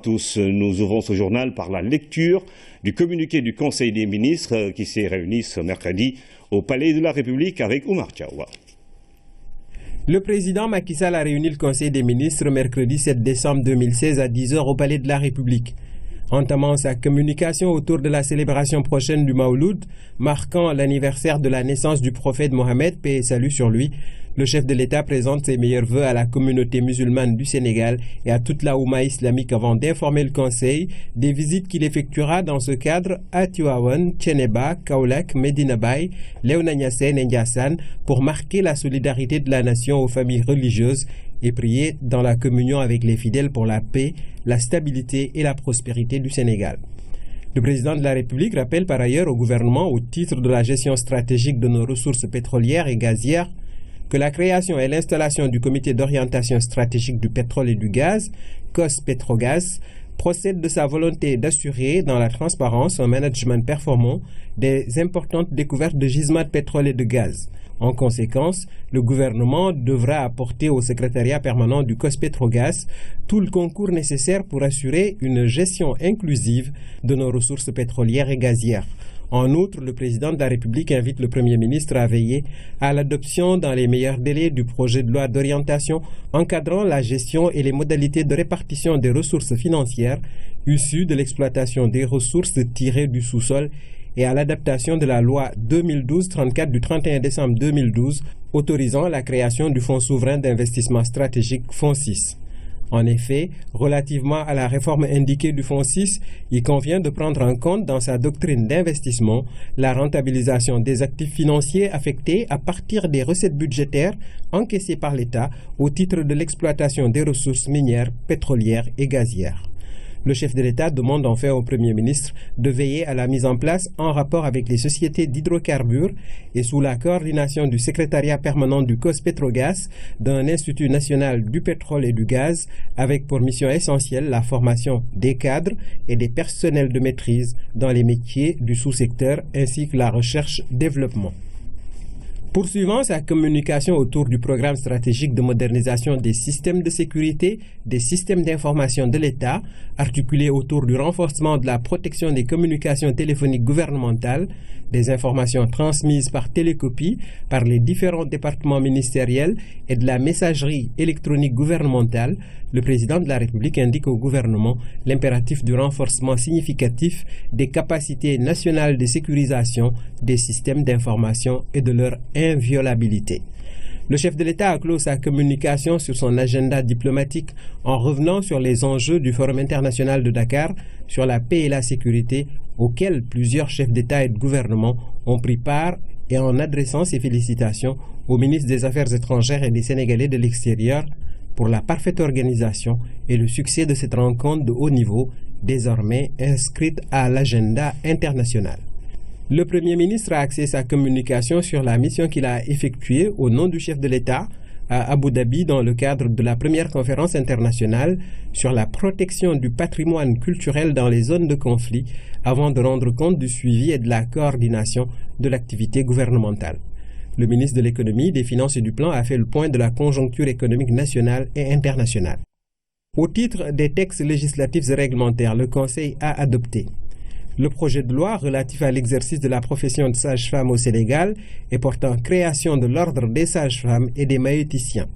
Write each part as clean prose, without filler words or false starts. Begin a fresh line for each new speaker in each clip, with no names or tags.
tous. Nous ouvrons ce journal par la lecture du communiqué du Conseil des ministres qui s'est réuni ce mercredi au Palais de la République avec Oumar Tchaoua.
Le président Macky Sall a réuni le Conseil des ministres mercredi 7 décembre 2016 à 10h au Palais de la République. Entamant sa communication autour de la célébration prochaine du Mawlud, marquant l'anniversaire de la naissance du prophète Mohammed, paix et salut sur lui, le chef de l'État présente ses meilleurs vœux à la communauté musulmane du Sénégal et à toute la Oumma islamique avant d'informer le Conseil des visites qu'il effectuera dans ce cadre à Tivaouane, Thiénaba, Kaolack, Medina Baye, Léona Niassène et Ndiassane pour marquer la solidarité de la nation aux familles religieuses et prier dans la communion avec les fidèles pour la paix, la stabilité et la prospérité du Sénégal. Le président de la République rappelle par ailleurs au gouvernement, au titre de la gestion stratégique de nos ressources pétrolières et gazières, que la création et l'installation du comité d'orientation stratégique du pétrole et du gaz, COS-Pétrogaz, procède de sa volonté d'assurer dans la transparence un management performant des importantes découvertes de gisements de pétrole et de gaz. En conséquence, le gouvernement devra apporter au secrétariat permanent du COS-Pétrogaz tout le concours nécessaire pour assurer une gestion inclusive de nos ressources pétrolières et gazières. En outre, le président de la République invite le Premier ministre à veiller à l'adoption dans les meilleurs délais du projet de loi d'orientation encadrant la gestion et les modalités de répartition des ressources financières issues de l'exploitation des ressources tirées du sous-sol et à l'adaptation de la loi 2012-34 du 31 décembre 2012 autorisant la création du Fonds souverain d'investissement stratégique FONSIS. En effet, relativement à la réforme indiquée du Fonds 6, il convient de prendre en compte dans sa doctrine d'investissement la rentabilisation des actifs financiers affectés à partir des recettes budgétaires encaissées par l'État au titre de l'exploitation des ressources minières, pétrolières et gazières. Le chef de l'État demande enfin au Premier ministre de veiller à la mise en place, en rapport avec les sociétés d'hydrocarbures et sous la coordination du secrétariat permanent du COS-Pétrogaz, d'un Institut national du pétrole et du gaz, avec pour mission essentielle la formation des cadres et des personnels de maîtrise dans les métiers du sous-secteur ainsi que la recherche-développement. Poursuivant sa communication autour du programme stratégique de modernisation des systèmes de sécurité, des systèmes d'information de l'État, articulé autour du renforcement de la protection des communications téléphoniques gouvernementales, des informations transmises par télécopie par les différents départements ministériels et de la messagerie électronique gouvernementale, le président de la République indique au gouvernement l'impératif du renforcement significatif des capacités nationales de sécurisation des systèmes d'information et de leur inviolabilité. Le chef de l'État a clos sa communication sur son agenda diplomatique en revenant sur les enjeux du Forum international de Dakar sur la paix et la sécurité auquel plusieurs chefs d'État et de gouvernement ont pris part et en adressant ses félicitations au ministre des Affaires étrangères et des Sénégalais de l'extérieur pour la parfaite organisation et le succès de cette rencontre de haut niveau désormais inscrite à l'agenda international. Le Premier ministre a axé sa communication sur la mission qu'il a effectuée au nom du chef de l'État à Abu Dhabi dans le cadre de la première conférence internationale sur la protection du patrimoine culturel dans les zones de conflit avant de rendre compte du suivi et de la coordination de l'activité gouvernementale. Le ministre de l'Économie, des Finances et du Plan a fait le point de la conjoncture économique nationale et internationale. Au titre des textes législatifs et réglementaires, le Conseil a adopté le projet de loi relatif à l'exercice de la profession de sage-femme au Sénégal et portant création de l'ordre des sages-femmes et des maïeuticiens.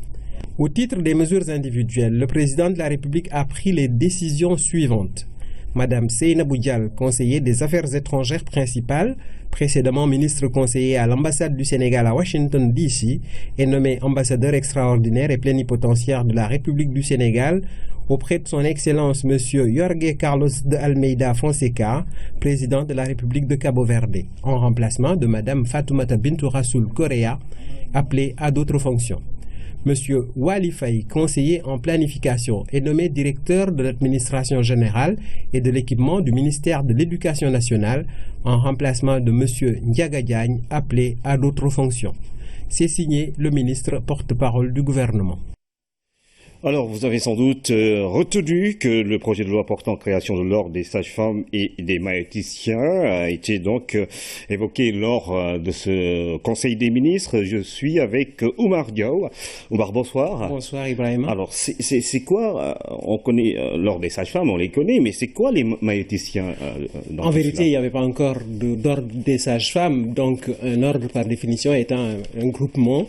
Au titre des mesures individuelles, le président de la République a pris les décisions suivantes. Madame Seynabou Dial, conseiller des Affaires étrangères principale, précédemment ministre conseiller à l'ambassade du Sénégal à Washington DC, est nommée ambassadeur extraordinaire et plénipotentiaire de la République du Sénégal auprès de son Excellence M. Jorge Carlos de Almeida Fonseca, président de la République de Cabo Verde, en remplacement de Madame Fatoumata Bintou Rassoul Correa, appelée à d'autres fonctions. M. Wali Faye, conseiller en planification, est nommé directeur de l'administration générale et de l'équipement du ministère de l'Éducation nationale, en remplacement de M. Ndiaga Diagne, appelé à d'autres fonctions. C'est signé le ministre porte-parole du gouvernement.
Alors, vous avez sans doute retenu que le projet de loi portant création de l'ordre des sages-femmes et des maïticiens a été donc évoqué lors de ce Conseil des ministres. Je suis avec Oumar Diaw. Oumar, bonsoir.
Bonsoir Ibrahim.
Alors, c'est quoi, on connaît l'ordre des sages-femmes, on les connaît, mais c'est quoi les maïticiens
En vérité, il n'y avait pas encore d'ordre des sages-femmes, donc un ordre par définition étant un groupement.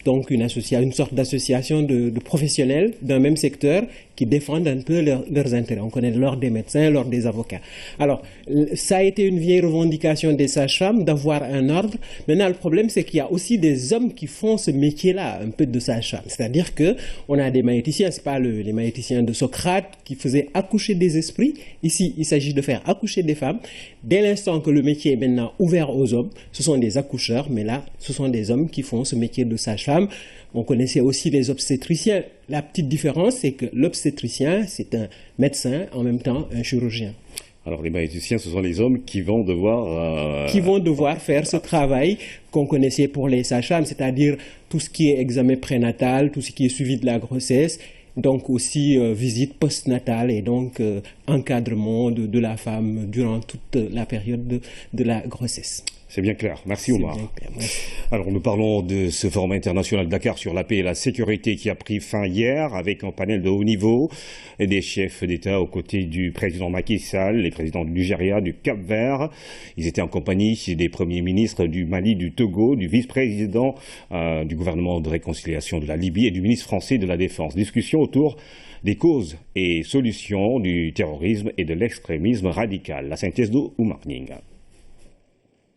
Donc une sorte d'association de professionnels d'un même secteur qui défendent un peu leurs intérêts. On connaît l'ordre des médecins, l'ordre des avocats. Alors, ça a été une vieille revendication des sages-femmes d'avoir un ordre. Maintenant, le problème, c'est qu'il y a aussi des hommes qui font ce métier-là, un peu de sage-femme. C'est-à-dire qu'on a des maïticiens, ce n'est pas les maïticiens de Socrate qui faisaient accoucher des esprits. Ici, il s'agit de faire accoucher des femmes. Dès l'instant que le métier est maintenant ouvert aux hommes, ce sont des accoucheurs, mais là, ce sont des hommes qui font ce métier de sage-femme. On connaissait aussi les obstétriciens. La petite différence, c'est que l'obstétricien, c'est un médecin, en même temps un chirurgien.
Alors les maïticiens, ce sont les hommes qui vont devoir...
faire ce travail qu'on connaissait pour les sages-femmes, c'est-à-dire tout ce qui est examen prénatal, tout ce qui est suivi de la grossesse, donc aussi visite postnatale et donc encadrement de la femme durant toute la période de la grossesse.
C'est bien clair. Merci Oumar. Alors nous parlons de ce forum international de Dakar sur la paix et la sécurité qui a pris fin hier avec un panel de haut niveau et des chefs d'État aux côtés du président Macky Sall, les présidents du Nigeria, du Cap-Vert. Ils étaient en compagnie des premiers ministres du Mali, du Togo, du vice-président du gouvernement de réconciliation de la Libye et du ministre français de la Défense. Discussion autour des causes et solutions du terrorisme et de l'extrémisme radical. La synthèse d'Oumar Ning.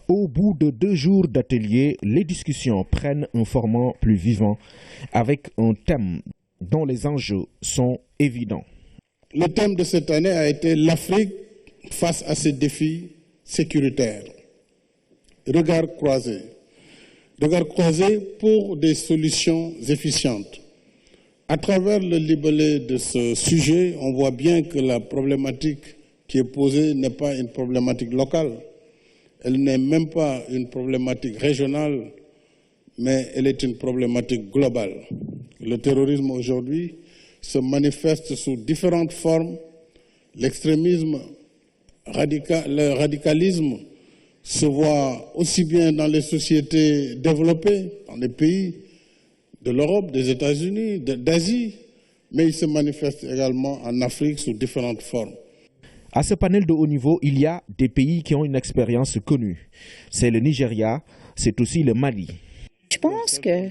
Au bout de 2 jours d'atelier, les discussions prennent un format plus vivant avec un thème dont les enjeux sont évidents.
Le thème de cette année a été l'Afrique face à ses défis sécuritaires. Regard croisé. Regard croisé pour des solutions efficientes. À travers le libellé de ce sujet, on voit bien que la problématique qui est posée n'est pas une problématique locale. Elle n'est même pas une problématique régionale, mais elle est une problématique globale. Le terrorisme aujourd'hui se manifeste sous différentes formes. L'extrémisme, le radicalisme se voit aussi bien dans les sociétés développées, dans les pays de l'Europe, des États-Unis, d'Asie, mais il se manifeste également en Afrique sous différentes formes.
À ce panel de haut niveau, il y a des pays qui ont une expérience connue. C'est le Nigeria, c'est aussi le Mali.
Je pense que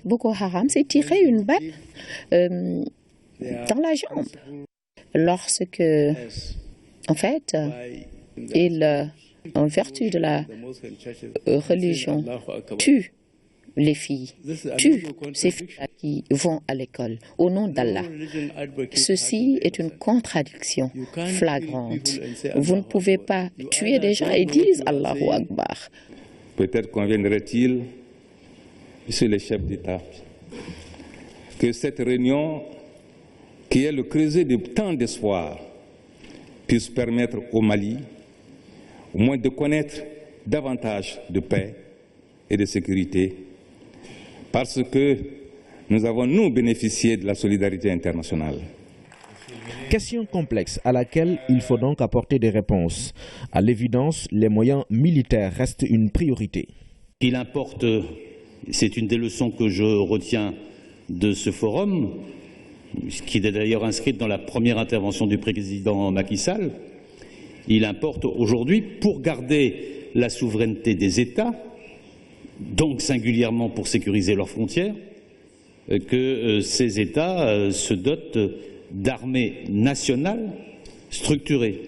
Boko Haram s'est tiré une balle dans la jambe lorsque, en fait, en vertu de la religion, tue les filles, tue ces filles qui vont à l'école au nom d'Allah. Ceci est une contradiction flagrante. Vous ne pouvez pas tuer des gens et dire Allahu Akbar.
Peut-être conviendrait-il, monsieur les chefs d'État, que cette réunion, qui est le creuset de tant d'espoir, puisse permettre au Mali, au moins de connaître davantage de paix et de sécurité, parce que nous avons, nous, bénéficié de la solidarité internationale.
Question complexe à laquelle il faut donc apporter des réponses. À l'évidence, les moyens militaires restent une priorité.
Il importe, c'est une des leçons que je retiens de ce forum, qui est d'ailleurs inscrite dans la première intervention du président Macky Sall, il importe aujourd'hui, pour garder la souveraineté des États, donc singulièrement pour sécuriser leurs frontières, que ces États se dotent d'armées nationales structurées.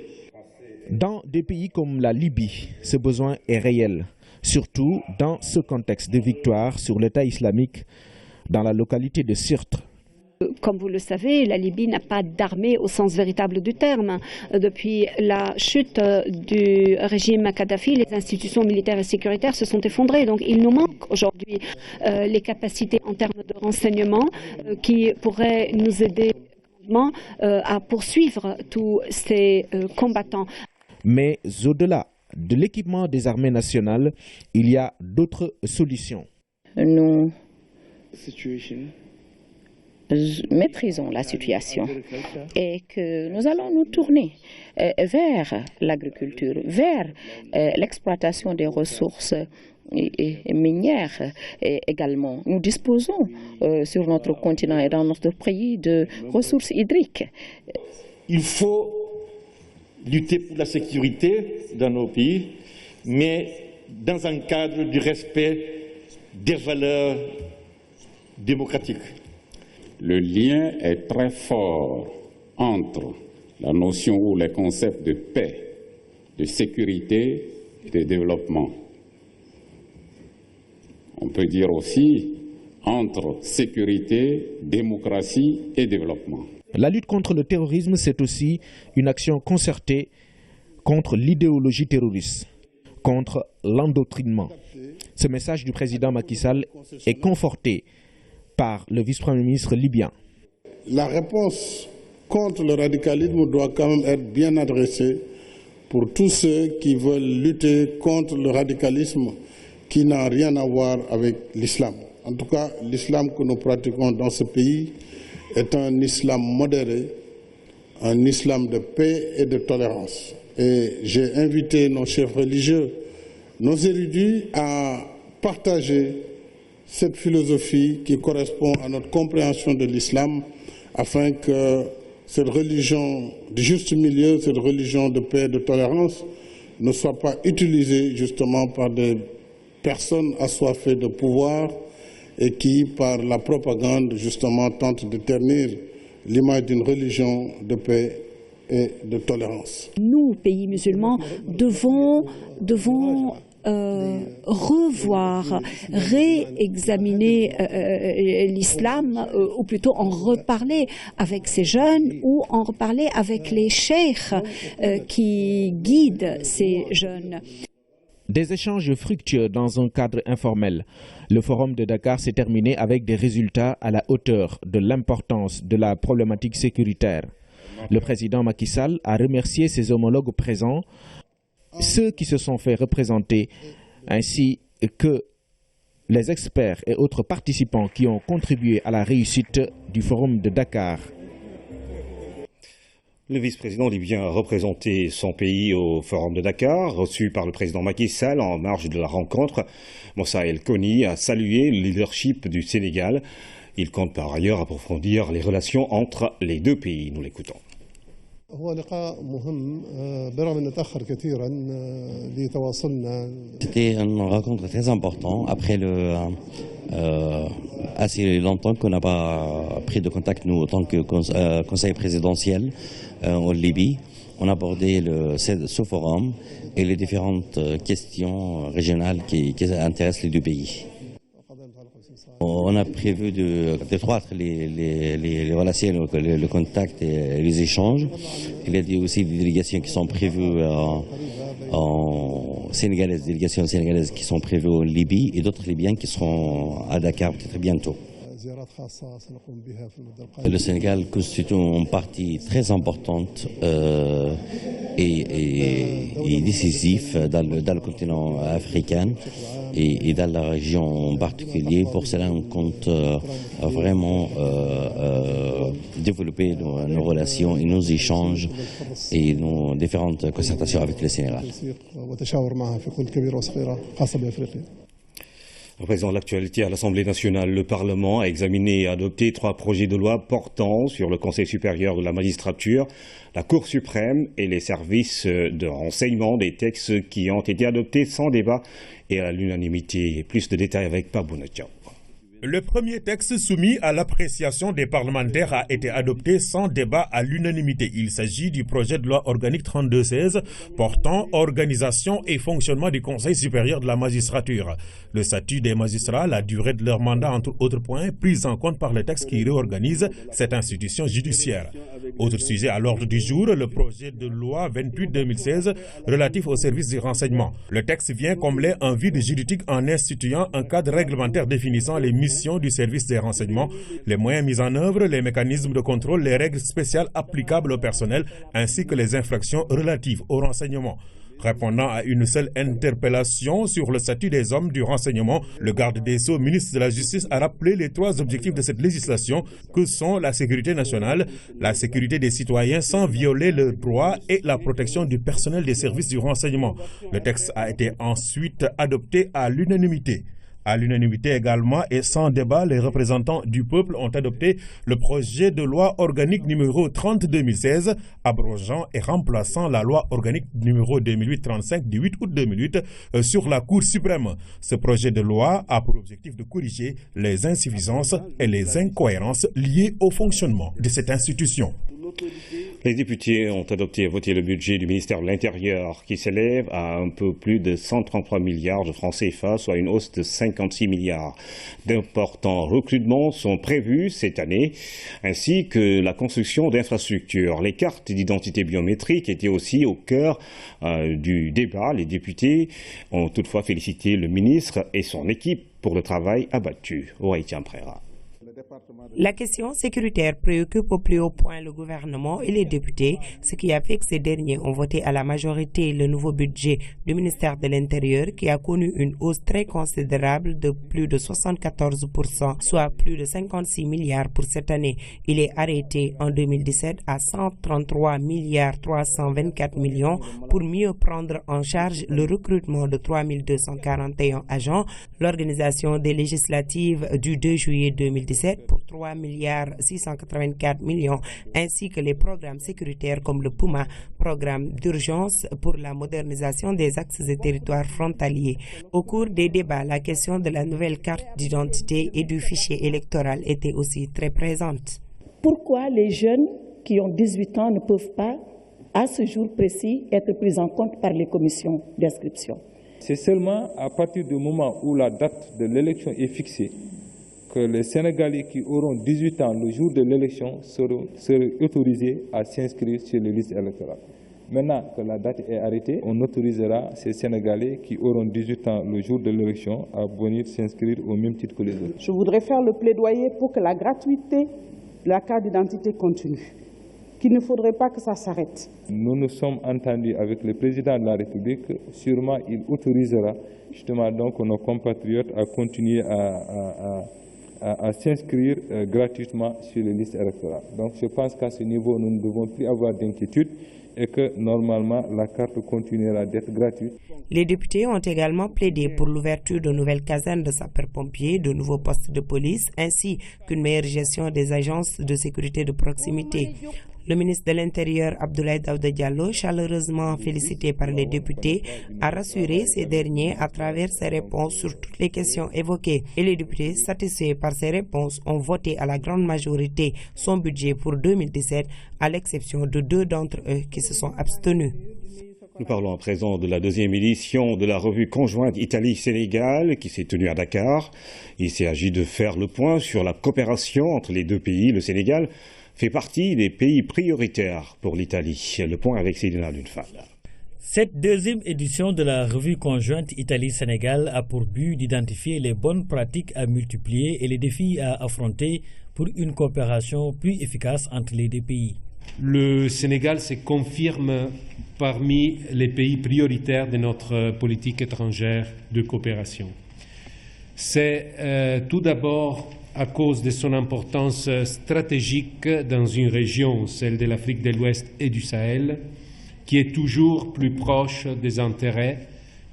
Dans des pays comme la Libye, ce besoin est réel, surtout dans ce contexte de victoire sur l'État islamique dans la localité de Sirte.
Comme vous le savez, la Libye n'a pas d'armée au sens véritable du terme. Depuis la chute du régime Kadhafi, les institutions militaires et sécuritaires se sont effondrées. Donc il nous manque aujourd'hui les capacités en termes de renseignement qui pourraient nous aider à poursuivre tous ces combattants.
Mais au-delà de l'équipement des armées nationales, il y a d'autres solutions.
maîtrisons la situation et que nous allons nous tourner vers l'agriculture, vers l'exploitation des ressources minières également. Nous disposons sur notre continent et dans notre pays de ressources hydriques.
Il faut lutter pour la sécurité dans nos pays, mais dans un cadre du respect des valeurs démocratiques.
Le lien est très fort entre la notion ou les concepts de paix, de sécurité et de développement. On peut dire aussi entre sécurité, démocratie et développement.
La lutte contre le terrorisme, c'est aussi une action concertée contre l'idéologie terroriste, contre l'endoctrinement. Ce message du président Macky Sall est conforté par le vice-premier ministre libyen.
La réponse contre le radicalisme doit quand même être bien adressée pour tous ceux qui veulent lutter contre le radicalisme qui n'a rien à voir avec l'islam. En tout cas, l'islam que nous pratiquons dans ce pays est un islam modéré, un islam de paix et de tolérance. Et j'ai invité nos chefs religieux, nos érudits à partager cette philosophie qui correspond à notre compréhension de l'islam afin que cette religion du juste milieu, cette religion de paix et de tolérance ne soit pas utilisée justement par des personnes assoiffées de pouvoir et qui, par la propagande, justement, tentent de ternir l'image d'une religion de paix et de tolérance.
Nous, pays musulmans, devons revoir, réexaminer l'islam, ou plutôt en reparler avec ces jeunes ou en reparler avec les cheikhs qui guident ces jeunes.
Des échanges fructueux dans un cadre informel. Le forum de Dakar s'est terminé avec des résultats à la hauteur de l'importance de la problématique sécuritaire. Le président Macky Sall a remercié ses homologues présents, ceux qui se sont fait représenter, ainsi que les experts et autres participants qui ont contribué à la réussite du forum de Dakar.
Le vice-président libyen a représenté son pays au Forum de Dakar, reçu par le président Macky Sall en marge de la rencontre. Moussa El Koni a salué le leadership du Sénégal. Il compte par ailleurs approfondir les relations entre les deux pays. Nous l'écoutons.
C'était une rencontre très importante après assez longtemps qu'on n'a pas pris de contact, nous, en tant que conseil présidentiel en Libye. On a abordé ce forum et les différentes questions régionales qui intéressent les deux pays. On a prévu d'accroître les relations, le contact et les échanges. Il y a aussi des délégations qui sont prévues délégations sénégalaises qui sont prévues en Libye et d'autres Libyens qui seront à Dakar peut-être bientôt. Le Sénégal constitue une partie très importante et décisive dans le continent africain et dans la région en particulier. Pour cela, on compte vraiment développer nos relations et nos échanges et nos différentes concertations avec le Sénégal.
En présent de l'actualité à l'Assemblée nationale, le Parlement a examiné et adopté 3 projets de loi portant sur le Conseil supérieur de la magistrature, la Cour suprême et les services de renseignement, des textes qui ont été adoptés sans débat et à l'unanimité. Plus de détails avec Pabou Diaw.
Le premier texte soumis à l'appréciation des parlementaires a été adopté sans débat à l'unanimité. Il s'agit du projet de loi organique 3216 portant organisation et fonctionnement du Conseil supérieur de la magistrature. Le statut des magistrats, la durée de leur mandat, entre autres points, pris en compte par le texte qui réorganise cette institution judiciaire. Autre sujet à l'ordre du jour, le projet de loi 28-2016 relatif au service du renseignement. Le texte vient combler un vide juridique en instituant un cadre réglementaire définissant les missions du service des renseignements, les moyens mis en œuvre, les mécanismes de contrôle, les règles spéciales applicables au personnel, ainsi que les infractions relatives au renseignement. Répondant à une seule interpellation sur le statut des hommes du renseignement, le garde des Sceaux, ministre de la Justice, a rappelé les 3 objectifs de cette législation que sont la sécurité nationale, la sécurité des citoyens sans violer leurs droits et la protection du personnel des services du renseignement. Le texte a été ensuite adopté à l'unanimité. À l'unanimité également et sans débat, les représentants du peuple ont adopté le projet de loi organique numéro 30/2016, abrogeant et remplaçant la loi organique numéro 2008-35 du 8 août 2008 sur la Cour suprême. Ce projet de loi a pour objectif de corriger les insuffisances et les incohérences liées au fonctionnement de cette institution.
Les députés ont adopté et voté le budget du ministère de l'Intérieur qui s'élève à un peu plus de 133 milliards de francs CFA, soit une hausse de 56 milliards. D'importants recrutements sont prévus cette année, ainsi que la construction d'infrastructures. Les cartes d'identité biométrique étaient aussi au cœur du débat. Les députés ont toutefois félicité le ministre et son équipe pour le travail abattu. Haïtien Préra.
La question sécuritaire préoccupe au plus haut point le gouvernement et les députés, ce qui a fait que ces derniers ont voté à la majorité le nouveau budget du ministère de l'Intérieur qui a connu une hausse très considérable de plus de 74%, soit plus de 56 milliards pour cette année. Il est arrêté en 2017 à 133 milliards 324 millions pour mieux prendre en charge le recrutement de 3241 agents, l'organisation des législatives du 2 juillet 2017 pour 3 milliards 684 millions, ainsi que les programmes sécuritaires comme le PUMA, programme d'urgence pour la modernisation des axes et territoires frontaliers. Au cours des débats, la question de la nouvelle carte d'identité et du fichier électoral était aussi très présente.
Pourquoi les jeunes qui ont 18 ans ne peuvent pas, à ce jour précis, être pris en compte par les commissions d'inscription?
C'est seulement à partir du moment où la date de l'élection est fixée que les Sénégalais qui auront 18 ans le jour de l'élection seront autorisés à s'inscrire sur les listes électorales. Maintenant que la date est arrêtée, on autorisera ces Sénégalais qui auront 18 ans le jour de l'élection à venir s'inscrire au même titre que les autres.
Je voudrais faire le plaidoyer pour que la gratuité de la carte d'identité continue, qu'il ne faudrait pas que ça s'arrête.
Nous nous sommes entendus avec le président de la République. Sûrement, il autorisera justement donc nos compatriotes à continuer à s'inscrire gratuitement sur les listes électorales. Donc je pense qu'à ce niveau, nous ne devons plus avoir d'inquiétude et que normalement la carte continuera d'être gratuite.
Les députés ont également plaidé pour l'ouverture de nouvelles casernes de sapeurs-pompiers, de nouveaux postes de police, ainsi qu'une meilleure gestion des agences de sécurité de proximité. Le ministre de l'Intérieur, Abdoulaye Daouda Diallo, chaleureusement félicité par les députés, a rassuré ces derniers à travers ses réponses sur toutes les questions évoquées. Et les députés, satisfaits par ces réponses, ont voté à la grande majorité son budget pour 2017, à l'exception de 2 d'entre eux qui se sont abstenus.
Nous parlons à présent de la 2e édition de la revue conjointe Italie-Sénégal qui s'est tenue à Dakar. Il s'agit de faire le point sur la coopération entre les 2 pays. Le Sénégal fait partie des pays prioritaires pour l'Italie. Le point avec Seydina Lunfal.
Cette 2e édition de la revue conjointe Italie-Sénégal a pour but d'identifier les bonnes pratiques à multiplier et les défis à affronter pour une coopération plus efficace entre les 2 pays.
Le Sénégal se confirme parmi les pays prioritaires de notre politique étrangère de coopération. C'est tout d'abord à cause de son importance stratégique dans une région, celle de l'Afrique de l'Ouest et du Sahel, qui est toujours plus proche des intérêts,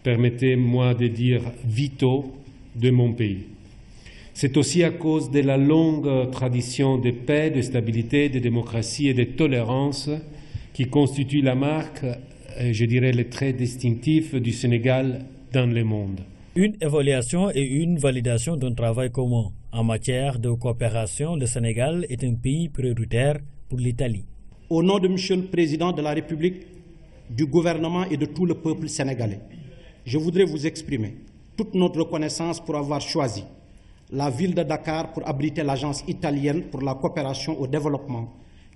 permettez-moi de dire vitaux, de mon pays. C'est aussi à cause de la longue tradition de paix, de stabilité, de démocratie et de tolérance qui constitue la marque, je dirais, les traits distinctifs du Sénégal dans le monde.
Une évaluation et une validation d'un travail commun. En matière de coopération, le Sénégal est un pays prioritaire pour l'Italie.
Au nom de Monsieur le Président de la République, du gouvernement et de tout le peuple sénégalais, je voudrais vous exprimer toute notre reconnaissance pour avoir choisi la ville de Dakar pour abriter l'Agence italienne pour la coopération au développement,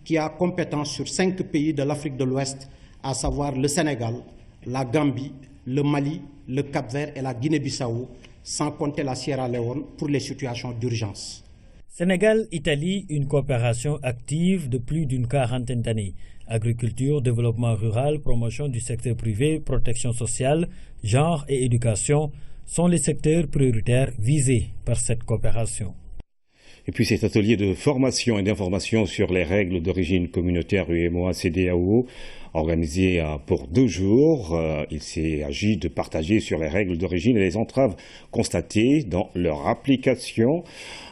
qui a compétence sur 5 pays de l'Afrique de l'Ouest, à savoir le Sénégal, la Gambie, le Mali, le Cap-Vert et la Guinée-Bissau, sans compter la Sierra Leone pour les situations d'urgence.
Sénégal-Italie, une coopération active de plus d'une 40aine d'années. Agriculture, développement rural, promotion du secteur privé, protection sociale, genre et éducation sont les secteurs prioritaires visés par cette coopération.
Et puis cet atelier de formation et d'information sur les règles d'origine communautaire UEMOA-CEDEAO, organisé pour 2 jours, il s'agit de partager sur les règles d'origine et les entraves constatées dans leur application.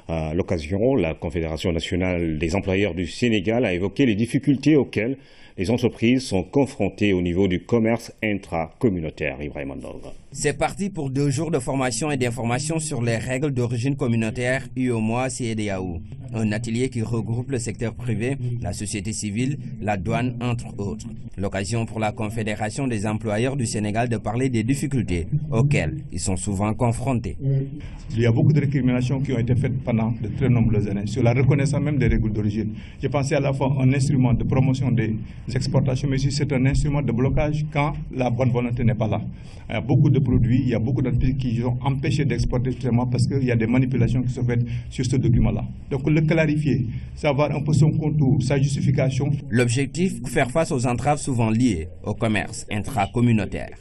À l'occasion, la Confédération nationale des employeurs du Sénégal a évoqué les difficultés auxquelles les entreprises sont confrontées au niveau du commerce intracommunautaire. Ibrahim Andolva.
C'est parti pour 2 jours de formation et d'information sur les règles d'origine communautaire UEMOA-CEDEAO. Un atelier qui regroupe le secteur privé, la société civile, la douane, entre autres. L'occasion pour la Confédération des employeurs du Sénégal de parler des difficultés auxquelles ils sont souvent confrontés.
Il y a beaucoup de récriminations qui ont été faites pendant de très nombreuses années sur la reconnaissance même des règles d'origine. J'ai pensé à la fois un instrument de promotion des exportations, mais aussi c'est un instrument de blocage quand la bonne volonté n'est pas là. Il y a beaucoup de produits, il y a beaucoup d'entreprises qui sont empêchées d'exporter justement parce qu'il y a des manipulations qui sont faites sur ce document-là. Donc le clarifier, savoir un peu son contour, sa justification.
L'objectif, faire face aux entraves souvent liées au commerce intracommunautaire.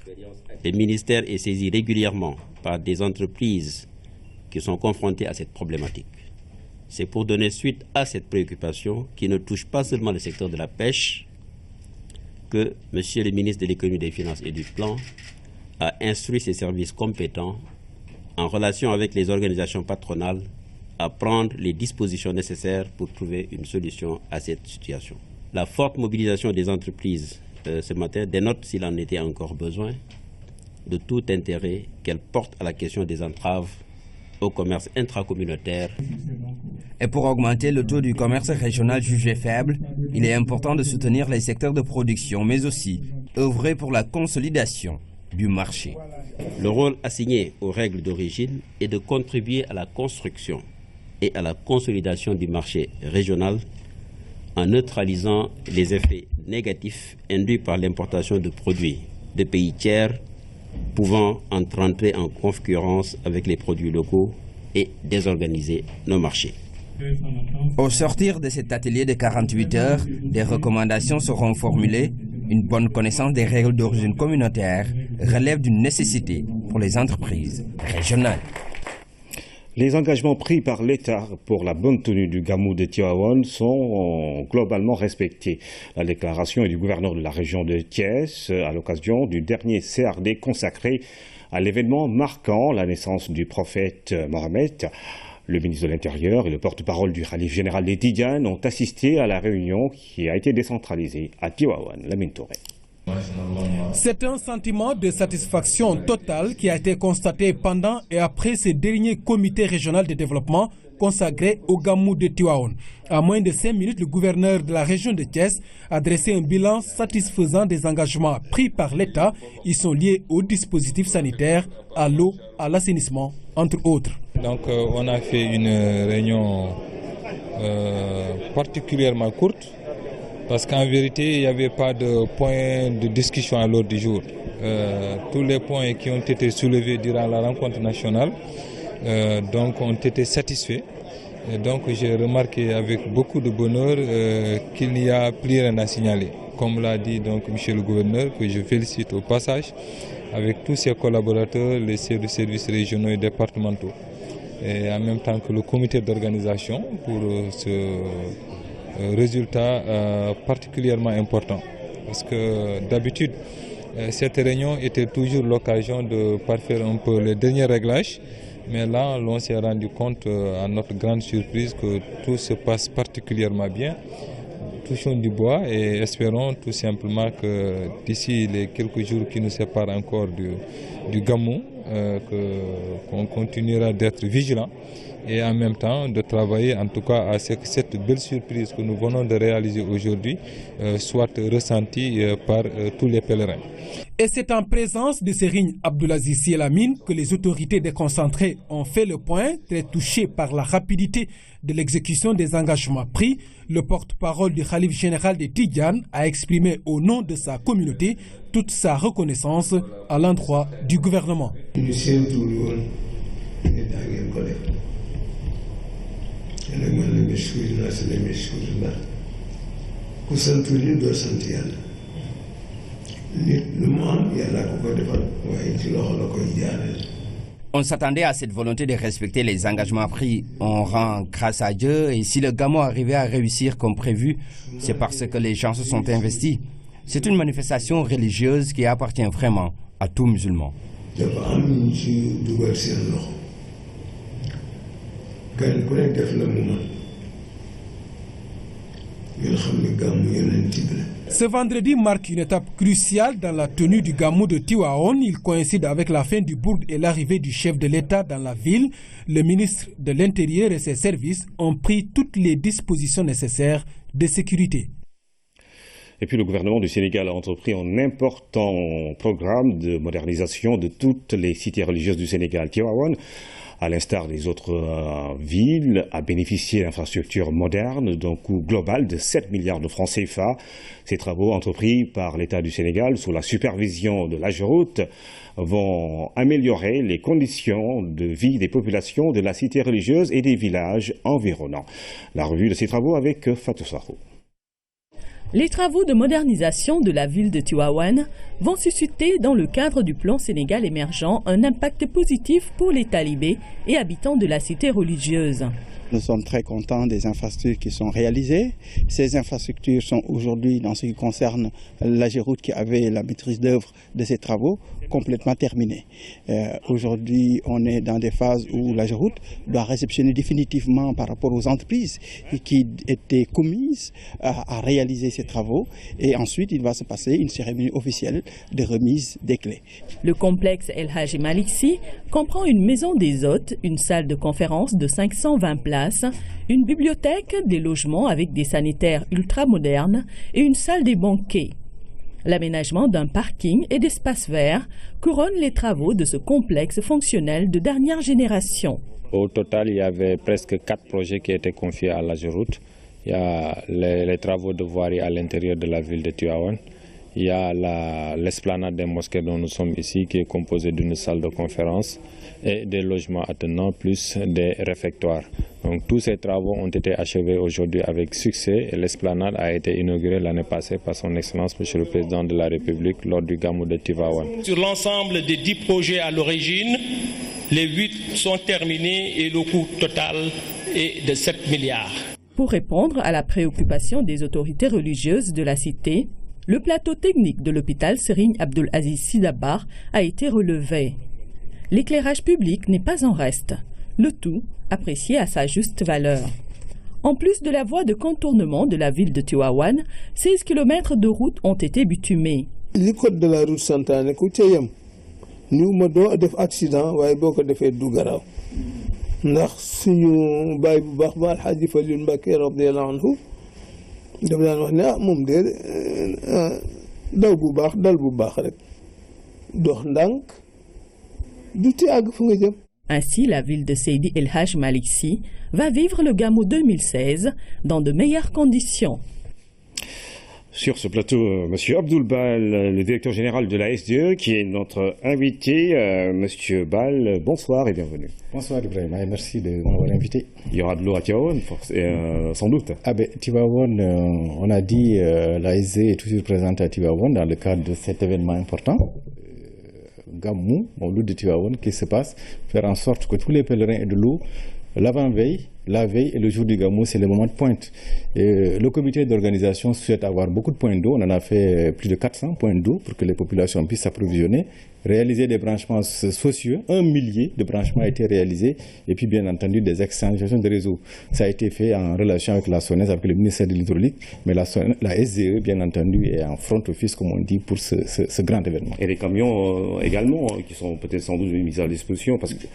Le ministère est saisi régulièrement par des entreprises qui sont confrontées à cette problématique. C'est pour donner suite à cette préoccupation qui ne touche pas seulement le secteur de la pêche que M. le ministre de l'Économie, des Finances et du Plan a instruit ses services compétents en relation avec les organisations patronales à prendre les dispositions nécessaires pour trouver une solution à cette situation. La forte mobilisation des entreprises ce matin dénote, s'il en était encore besoin, de tout intérêt qu'elle porte à la question des entraves au commerce intracommunautaire.
Et pour augmenter le taux du commerce régional jugé faible, il est important de soutenir les secteurs de production, mais aussi œuvrer pour la consolidation du marché.
Le rôle assigné aux règles d'origine est de contribuer à la construction et à la consolidation du marché régional en neutralisant les effets négatifs induits par l'importation de produits de pays tiers pouvant entrer en concurrence avec les produits locaux et désorganiser nos marchés.
Au sortir de cet atelier de 48 heures, des recommandations seront formulées. Une bonne connaissance des règles d'origine communautaire relève d'une nécessité pour les entreprises régionales.
Les engagements pris par l'État pour la bonne tenue du Gamou de Tivaouane sont globalement respectés. La déclaration est du gouverneur de la région de Thiès à l'occasion du dernier CRD consacré à l'événement marquant la naissance du prophète Mohamed. Le ministre de l'Intérieur et le porte-parole du Khalif général des Tidjanes ont assisté à la réunion qui a été décentralisée à Tivaouane. Lamine Touré.
C'est un sentiment de satisfaction totale qui a été constaté pendant et après ce dernier comité régional de développement consacré au Gamou de Tivaouane. À moins de 5 minutes, le gouverneur de la région de Thiès a dressé un bilan satisfaisant des engagements pris par l'État. Ils sont liés aux dispositifs sanitaires, à l'eau, à l'assainissement, entre autres.
Donc on a fait une réunion particulièrement courte parce qu'en vérité, il n'y avait pas de point de discussion à l'ordre du jour. Tous les points qui ont été soulevés durant la rencontre nationale donc ont été satisfaits. Et donc j'ai remarqué avec beaucoup de bonheur qu'il n'y a plus rien à signaler. Comme l'a dit donc monsieur le gouverneur, que je félicite au passage, avec tous ses collaborateurs, les services régionaux et départementaux. Et en même temps que le comité d'organisation pour ce résultat particulièrement important. Parce que d'habitude, cette réunion était toujours l'occasion de parfaire un peu les derniers réglages. Mais là, on s'est rendu compte, à notre grande surprise, que tout se passe particulièrement bien. Touchons du bois et espérons tout simplement que d'ici les quelques jours qui nous séparent encore du Gamou, qu'on continuera d'être vigilants et en même temps de travailler en tout cas à ce que cette belle surprise que nous venons de réaliser aujourd'hui soit ressentie par tous les pèlerins.
Et c'est en présence de Serigne Abdoulaziz Sy El Amine que les autorités déconcentrées ont fait le point, très touchés par la rapidité de l'exécution des engagements pris. Le porte-parole du Khalif général des Tidjanes a exprimé au nom de sa communauté toute sa reconnaissance à l'endroit du gouvernement.
On s'attendait à cette volonté de respecter les engagements pris. On rend grâce à Dieu et si le Gamou arrivait à réussir comme prévu, c'est parce que les gens se sont investis. C'est une manifestation religieuse qui appartient vraiment à tout musulman.
Ce vendredi marque une étape cruciale dans la tenue du Gamou de Tivaouane. Il coïncide avec la fin du bourg et l'arrivée du chef de l'État dans la ville. Le ministre de l'Intérieur et ses services ont pris toutes les dispositions nécessaires de sécurité.
Et puis le gouvernement du Sénégal a entrepris un important programme de modernisation de toutes les cités religieuses du Sénégal. Tivaouane, à l'instar des autres villes, a bénéficié d'infrastructures modernes d'un coût global de 7 milliards de francs CFA. Ces travaux entrepris par l'État du Sénégal sous la supervision de l'AGEROUTE vont améliorer les conditions de vie des populations de la cité religieuse et des villages environnants. La revue de ces travaux avec Fatou Sarou.
Les travaux de modernisation de la ville de Tivaouane vont susciter dans le cadre du plan Sénégal émergent un impact positif pour les talibés et habitants de la cité religieuse.
Nous sommes très contents des infrastructures qui sont réalisées. Ces infrastructures sont aujourd'hui, dans ce qui concerne l'AGEROUTE qui avait la maîtrise d'œuvre de ces travaux, complètement terminées. Aujourd'hui, on est dans des phases où l'AGEROUTE doit réceptionner définitivement par rapport aux entreprises qui étaient commises à réaliser ces travaux. Et ensuite, il va se passer une cérémonie officielle de remise des clés.
Le complexe El Hadji Malick Sy comprend une maison des hôtes, une salle de conférence de 520 places, une bibliothèque, des logements avec des sanitaires ultramodernes et une salle des banquets. L'aménagement d'un parking et d'espaces verts couronne les travaux de ce complexe fonctionnel de dernière génération.
Au total, il y avait presque 4 projets qui étaient confiés à l'AGEROUTE. Il y a les travaux de voirie à l'intérieur de la ville de Tivaouane. Il y a l'esplanade des mosquées dont nous sommes ici qui est composée d'une salle de conférence et des logements attenants plus des réfectoires. Donc tous ces travaux ont été achevés aujourd'hui avec succès et l'esplanade a été inaugurée l'année passée par son Excellence Monsieur le Président de la République lors du Gamou de Tivaouane.
Sur l'ensemble des 10 projets à l'origine, les 8 sont terminés et le coût total est de 7 milliards.
Pour répondre à la préoccupation des autorités religieuses de la cité, le plateau technique de l'hôpital Serigne Abdoul Aziz Sy Dabakh a été relevé. L'éclairage public n'est pas en reste, le tout apprécié à sa juste valeur. En plus de la voie de contournement de la ville de Tivaouane, 16 km de route ont été bitumés.
Le code de la route santaane ku ca yem ñu ma doo def accident waaye boo ko defee du garaaw ndax suñu baay bu baax ba Alxaaji Falilu Mbàkke radiyallaahu anhu dafa daan wax ne moom de daw bu baax dal bu baax rek dox ndànk du ci àgg fu nga jëm.
Ainsi, la ville de Seydi El Hadji Malick Sy va vivre le Gamou 2016 dans de meilleures conditions.
Sur ce plateau, Monsieur Abdoul Bal, le directeur général de la SDE, qui est notre invité. Monsieur Bal, bonsoir et bienvenue.
Bonsoir Ibrahim, merci de m'avoir invité.
Il y aura de l'eau à Tivaouane, sans doute.
Ah ben, Tivaouane, on a dit la SDE est toujours présente à Tivaouane dans le cadre de cet événement important. Gamou, Mawlud de Tivaouane, qui se passe, faire en sorte que tous les pèlerins aient de l'eau l'avant-veille, la veille et le jour du Gamou, c'est le moment de pointe. Et le comité d'organisation souhaite avoir beaucoup de points d'eau. On en a fait plus de 400 points d'eau pour que les populations puissent s'approvisionner, réaliser des branchements sociaux. 1 millier de branchements a été réalisé et puis bien entendu des extensions de réseau. Ça a été fait en relation avec la SONES, avec le ministère de l'Hydraulique, mais la SDE, bien entendu, est en front office, comme on dit, pour ce grand événement.
Et les camions également, qui sont peut-être sans doute mis à disposition, parce que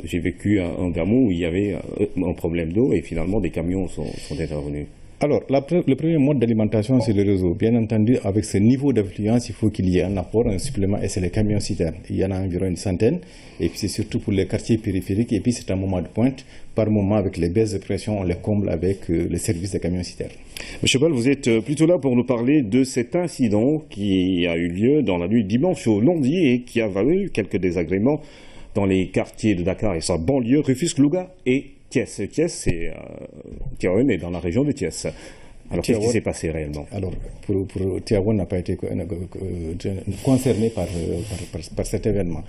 j'ai vécu un Gamou où il y avait un problème d'eau et finalement des camions sont intervenus.
Alors, le premier mode d'alimentation, c'est le réseau. Bien entendu, avec ce niveau d'affluence, il faut qu'il y ait un apport, un supplément, et c'est les camions citernes. Il y en a environ une centaine, et puis c'est surtout pour les quartiers périphériques, et puis c'est un moment de pointe. Par moment, avec les baisses de pression, on les comble avec le service des camions citernes.
Monsieur Bal, vous êtes plutôt là pour nous parler de cet incident qui a eu lieu dans la nuit de dimanche au lundi et qui a valu quelques désagréments dans les quartiers de Dakar et sa banlieue, Rufisque, Louga et Thiès. Thiès, c'est Tivaouane est dans la région de Thiès. Alors, qu'est-ce qui s'est passé réellement?
Alors, pour Tivaouane n'a pas été concerné par cet événement.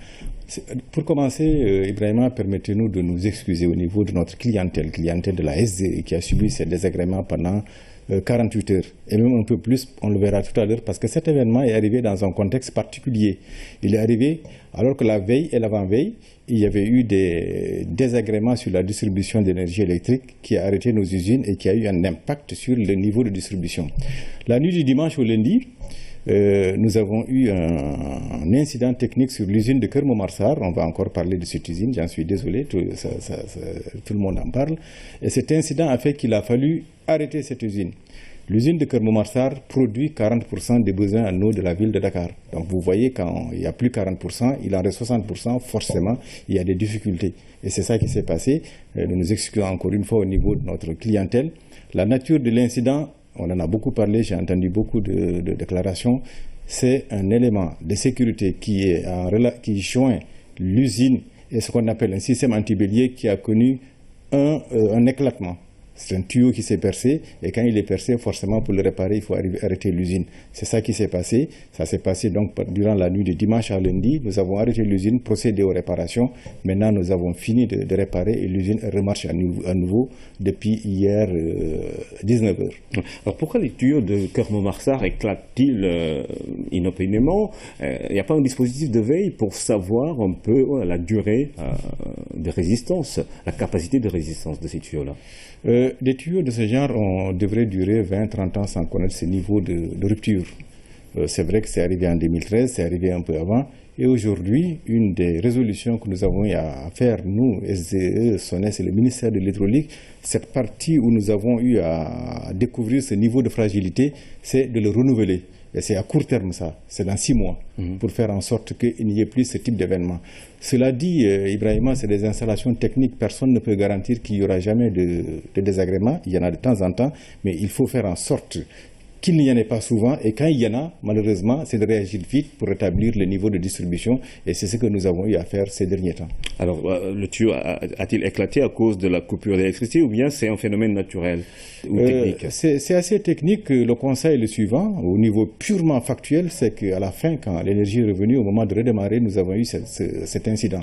Pour commencer, Ibrahima, permettez-nous de nous excuser au niveau de notre clientèle de la SDE qui a subi ces désagréments pendant 48 heures, et même un peu plus, on le verra tout à l'heure, parce que cet événement est arrivé dans un contexte particulier. Il est arrivé alors que la veille et l'avant-veille, il y avait eu des désagréments sur la distribution d'énergie électrique qui a arrêté nos usines et qui a eu un impact sur le niveau de distribution. La nuit du dimanche au lundi, nous avons eu un incident technique sur l'usine de Kermomarsar. On va encore parler de cette usine, j'en suis désolé, tout le monde en parle. Et cet incident a fait qu'il a fallu arrêter cette usine. L'usine de Kermomarsar produit 40% des besoins en eau de la ville de Dakar. Donc vous voyez, quand il n'y a plus 40%, il en reste 60%, forcément, il y a des difficultés. Et c'est ça qui s'est passé. Nous nous excusons encore une fois au niveau de notre clientèle. La nature de l'incident, on en a beaucoup parlé, j'ai entendu beaucoup de déclarations. C'est un élément de sécurité qui joint l'usine et ce qu'on appelle un système antibélier qui a connu un éclatement. C'est un tuyau qui s'est percé, et quand il est percé, forcément, pour le réparer, il faut arrêter l'usine. C'est ça qui s'est passé. Ça s'est passé donc durant la nuit de dimanche à lundi. Nous avons arrêté l'usine, procédé aux réparations. Maintenant, nous avons fini de réparer et l'usine remarche à nouveau depuis hier 19h.
Alors pourquoi les tuyaux de Kermomarsar éclatent-ils inopinément? Il n'y a pas un dispositif de veille pour savoir un peu la durée de résistance, la capacité de résistance de ces tuyaux-là?
Des tuyaux de ce genre devraient durer 20-30 ans sans connaître ce niveau de rupture. C'est vrai que c'est arrivé en 2013, c'est arrivé un peu avant. Et aujourd'hui, une des résolutions que nous avons à faire, nous, SDE, SONES et le ministère de l'Hydraulique, cette partie où nous avons eu à découvrir ce niveau de fragilité, c'est de le renouveler. Et c'est à court terme ça, c'est dans 6 mois, pour faire en sorte qu'il n'y ait plus ce type d'événement. Cela dit, Ibrahima, c'est des installations techniques, personne ne peut garantir qu'il n'y aura jamais de désagréments, il y en a de temps en temps, mais il faut faire en sorte qu'il n'y en ait pas souvent, et quand il y en a, malheureusement, c'est de réagir vite pour rétablir le niveau de distribution, et c'est ce que nous avons eu à faire ces derniers temps.
Alors, le tuyau a-t-il éclaté à cause de la coupure d'électricité, ou bien c'est un phénomène naturel ou technique?
C'est assez technique. Le constat est le suivant, au niveau purement factuel, c'est qu'à la fin, quand l'énergie est revenue, au moment de redémarrer, nous avons eu cet incident.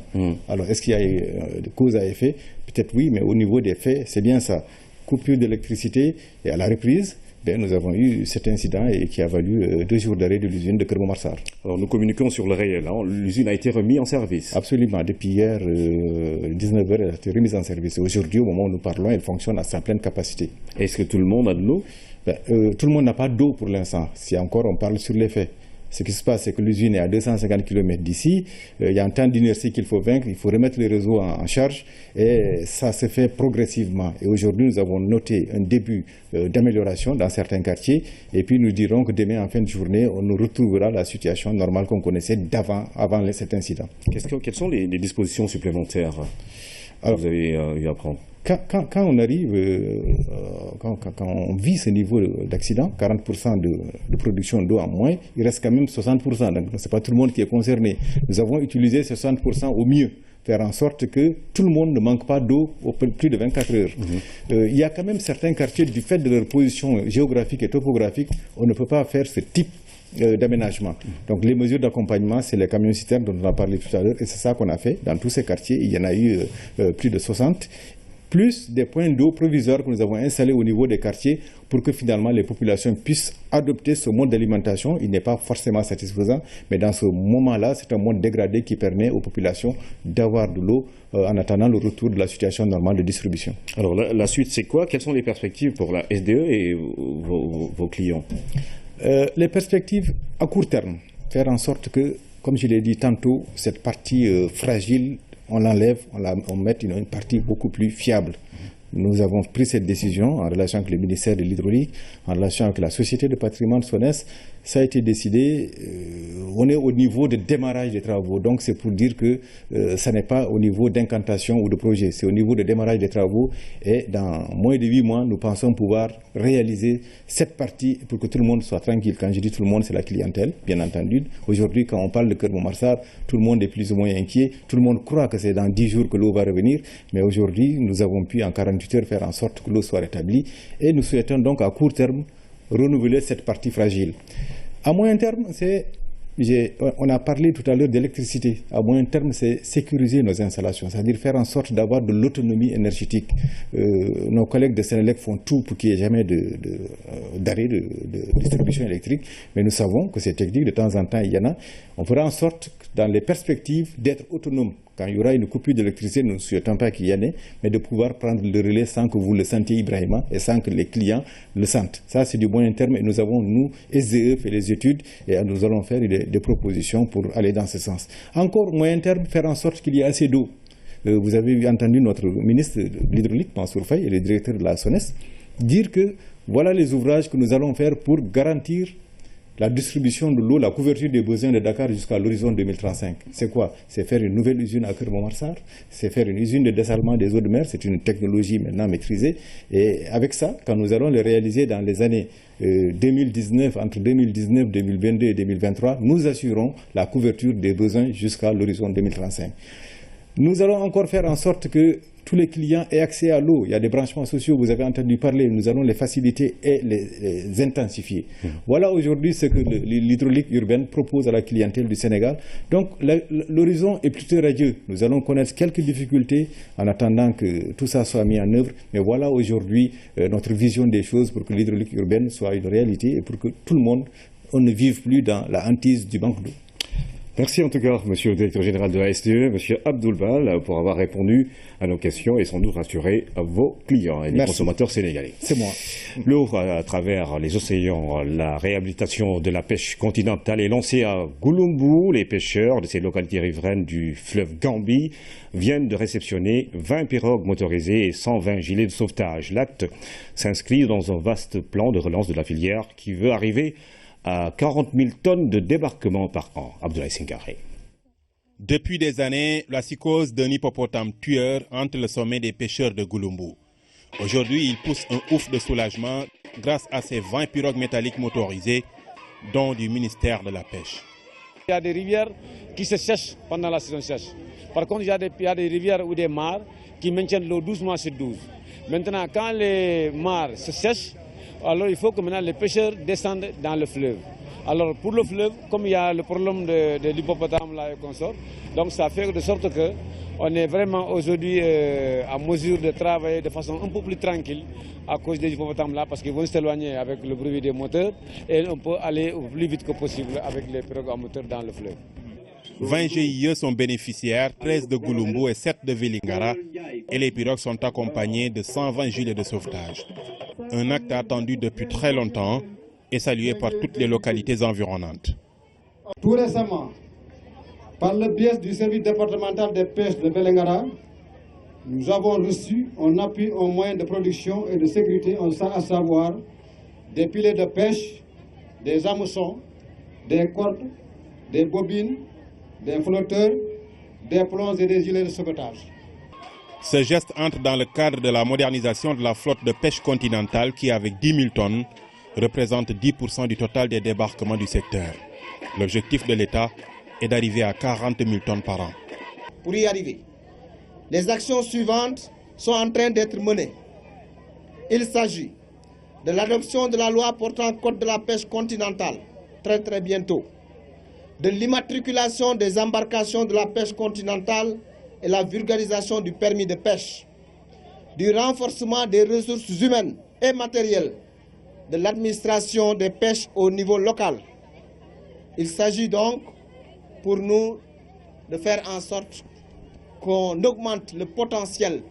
Alors, est-ce qu'il y a de cause à effet? Peut-être oui, mais au niveau des faits, c'est bien ça. Coupure d'électricité, et à la reprise, nous avons eu cet incident et qui a valu 2 jours d'arrêt de l'usine de Kermomarsar.
Alors nous communiquons sur le réel. L'usine a été remise en service.
Absolument. Depuis hier, 19h, elle a été remise en service. Aujourd'hui, au moment où nous parlons, elle fonctionne à sa pleine capacité.
Est-ce que tout le monde a de l'eau?
Tout le monde n'a pas d'eau pour l'instant. Si encore on parle sur les faits. Ce qui se passe, c'est que l'usine est à 250 km d'ici. Il y a un temps d'inertie qu'il faut vaincre. Il faut remettre les réseaux en charge. Et ça se fait progressivement. Et aujourd'hui, nous avons noté un début d'amélioration dans certains quartiers. Et puis, nous dirons que demain, en fin de journée, on nous retrouvera la situation normale qu'on connaissait avant cet incident.
Quelles sont les dispositions supplémentaires que vous avez eu à prendre?
Quand on arrive, quand on vit ce niveau d'accident, 40% de production d'eau en moins, il reste quand même 60%. Donc, ce n'est pas tout le monde qui est concerné. Nous avons utilisé ces 60% au mieux, faire en sorte que tout le monde ne manque pas d'eau au plus de 24 heures. Il y a quand même certains quartiers, du fait de leur position géographique et topographique, on ne peut pas faire ce type d'aménagement. Donc les mesures d'accompagnement, c'est les camions-citernes dont on a parlé tout à l'heure, et c'est ça qu'on a fait dans tous ces quartiers. Il y en a eu plus de 60. Plus des points d'eau provisoires que nous avons installés au niveau des quartiers pour que finalement les populations puissent adopter ce mode d'alimentation. Il n'est pas forcément satisfaisant, mais dans ce moment-là, c'est un mode dégradé qui permet aux populations d'avoir de l'eau en attendant le retour de la situation normale de distribution.
Alors la suite, c'est quoi? Quelles sont les perspectives pour la SDE et vos clients?
Les perspectives à court terme, faire en sorte que, comme je l'ai dit tantôt, cette partie fragile, on l'enlève, on met une partie beaucoup plus fiable. Nous avons pris cette décision en relation avec le ministère de l'Hydraulique, en relation avec la Société de patrimoine SONES. Ça a été décidé on est au niveau de démarrage des travaux. Donc c'est pour dire que ça n'est pas au niveau d'incantation ou de projet, c'est au niveau de démarrage des travaux. Et dans moins de 8 mois, nous pensons pouvoir réaliser cette partie pour que tout le monde soit tranquille. Quand je dis tout le monde, c'est la clientèle, bien entendu. Aujourd'hui, quand on parle de Keur Momar-Sarr, tout le monde est plus ou moins inquiet. Tout le monde croit que c'est dans 10 jours que l'eau va revenir. Mais aujourd'hui, nous avons pu en 48 heures faire en sorte que l'eau soit rétablie. Et nous souhaitons donc à court terme renouveler cette partie fragile. À moyen terme, on a parlé tout à l'heure d'électricité. À moyen terme, c'est sécuriser nos installations, c'est-à-dire faire en sorte d'avoir de l'autonomie énergétique. Nos collègues de Sénélec font tout pour qu'il n'y ait jamais d'arrêt de distribution électrique, mais nous savons que c'est technique, de temps en temps il y en a. On fera en sorte, dans les perspectives, d'être autonome. Quand il y aura une coupure d'électricité, nous ne souhaitons pas qu'il y en ait, mais de pouvoir prendre le relais sans que vous le sentiez, Ibrahima, et sans que les clients le sentent. Ça, c'est du moyen terme, et nous avons, nous, SDE, fait les études, et nous allons faire des propositions pour aller dans ce sens. Encore moyen terme, faire en sorte qu'il y ait assez d'eau. Vous avez entendu notre ministre de l'Hydraulique, Mansour Faye, et le directeur de la SONES, dire que voilà les ouvrages que nous allons faire pour garantir la distribution de l'eau, la couverture des besoins de Dakar jusqu'à l'horizon 2035. C'est quoi? C'est faire une nouvelle usine à Keur Momar-Sarr, c'est faire une usine de dessalement des eaux de mer, c'est une technologie maintenant maîtrisée. Et avec ça, quand nous allons le réaliser dans les années 2019, entre 2019, 2022 et 2023, nous assurons la couverture des besoins jusqu'à l'horizon 2035. Nous allons encore faire en sorte que tous les clients aient accès à l'eau. Il y a des branchements sociaux, vous avez entendu parler, nous allons les faciliter et les intensifier. Voilà aujourd'hui ce que l'hydraulique urbaine propose à la clientèle du Sénégal. Donc l'horizon est plutôt radieux. Nous allons connaître quelques difficultés en attendant que tout ça soit mis en œuvre. Mais voilà aujourd'hui notre vision des choses pour que l'hydraulique urbaine soit une réalité et pour que tout le monde, on ne vive plus dans la hantise du manque d'eau.
Merci en tout cas, monsieur le directeur général de la SDE, monsieur Abdoul Bal, pour avoir répondu à nos questions et sans doute rassuré vos clients et les consommateurs sénégalais.
C'est moi.
L'eau à travers les océans, la réhabilitation de la pêche continentale est lancée à Gouloumbou. Les pêcheurs de ces localités riveraines du fleuve Gambie viennent de réceptionner 20 pirogues motorisées et 120 gilets de sauvetage. L'acte s'inscrit dans un vaste plan de relance de la filière qui veut arriver à 40 000 tonnes de débarquement par an. Abdoulaye Singaré.
Depuis des années, la psychose d'un hippopotame tueur hante le sommet des pêcheurs de Gouloumbou. Aujourd'hui, il pousse un ouf de soulagement grâce à ces 20 pirogues métalliques motorisées, dont du ministère de la Pêche.
Il y a des rivières qui se sèchent pendant la saison sèche. Par contre, il y a des rivières ou des mares qui maintiennent l'eau 12 mois sur 12. Maintenant, quand les mares se sèchent, alors il faut que maintenant les pêcheurs descendent dans le fleuve. Alors pour le fleuve, comme il y a le problème de l'hippopotame là et consort, donc ça fait de sorte qu'on est vraiment aujourd'hui à mesure de travailler de façon un peu plus tranquille à cause des hippopotames là, parce qu'ils vont s'éloigner avec le bruit des moteurs et on peut aller au plus vite que possible avec les pirogues à moteur dans le fleuve.
20 GIE sont bénéficiaires, 13 de Gouloumbou et 7 de Vélingara, et les pirogues sont accompagnées de 120 gilets de sauvetage. Un acte attendu depuis très longtemps et salué par toutes les localités environnantes.
Tout récemment, par le biais du service départemental des pêches de Vélingara, nous avons reçu un appui en moyens de production et de sécurité, à savoir des pilets de pêche, des hameçons, des cordes, des bobines, des flotteurs, des plombs et des gilets de sauvetage.
Ce geste entre dans le cadre de la modernisation de la flotte de pêche continentale qui, avec 10 000 tonnes, représente 10% du total des débarquements du secteur. L'objectif de l'État est d'arriver à 40 000 tonnes par an.
Pour y arriver, les actions suivantes sont en train d'être menées. Il s'agit de l'adoption de la loi portant code de la pêche continentale, très bientôt, de l'immatriculation des embarcations de la pêche continentale et la vulgarisation du permis de pêche, du renforcement des ressources humaines et matérielles, de l'administration des pêches au niveau local. Il s'agit donc pour nous de faire en sorte qu'on augmente le potentiel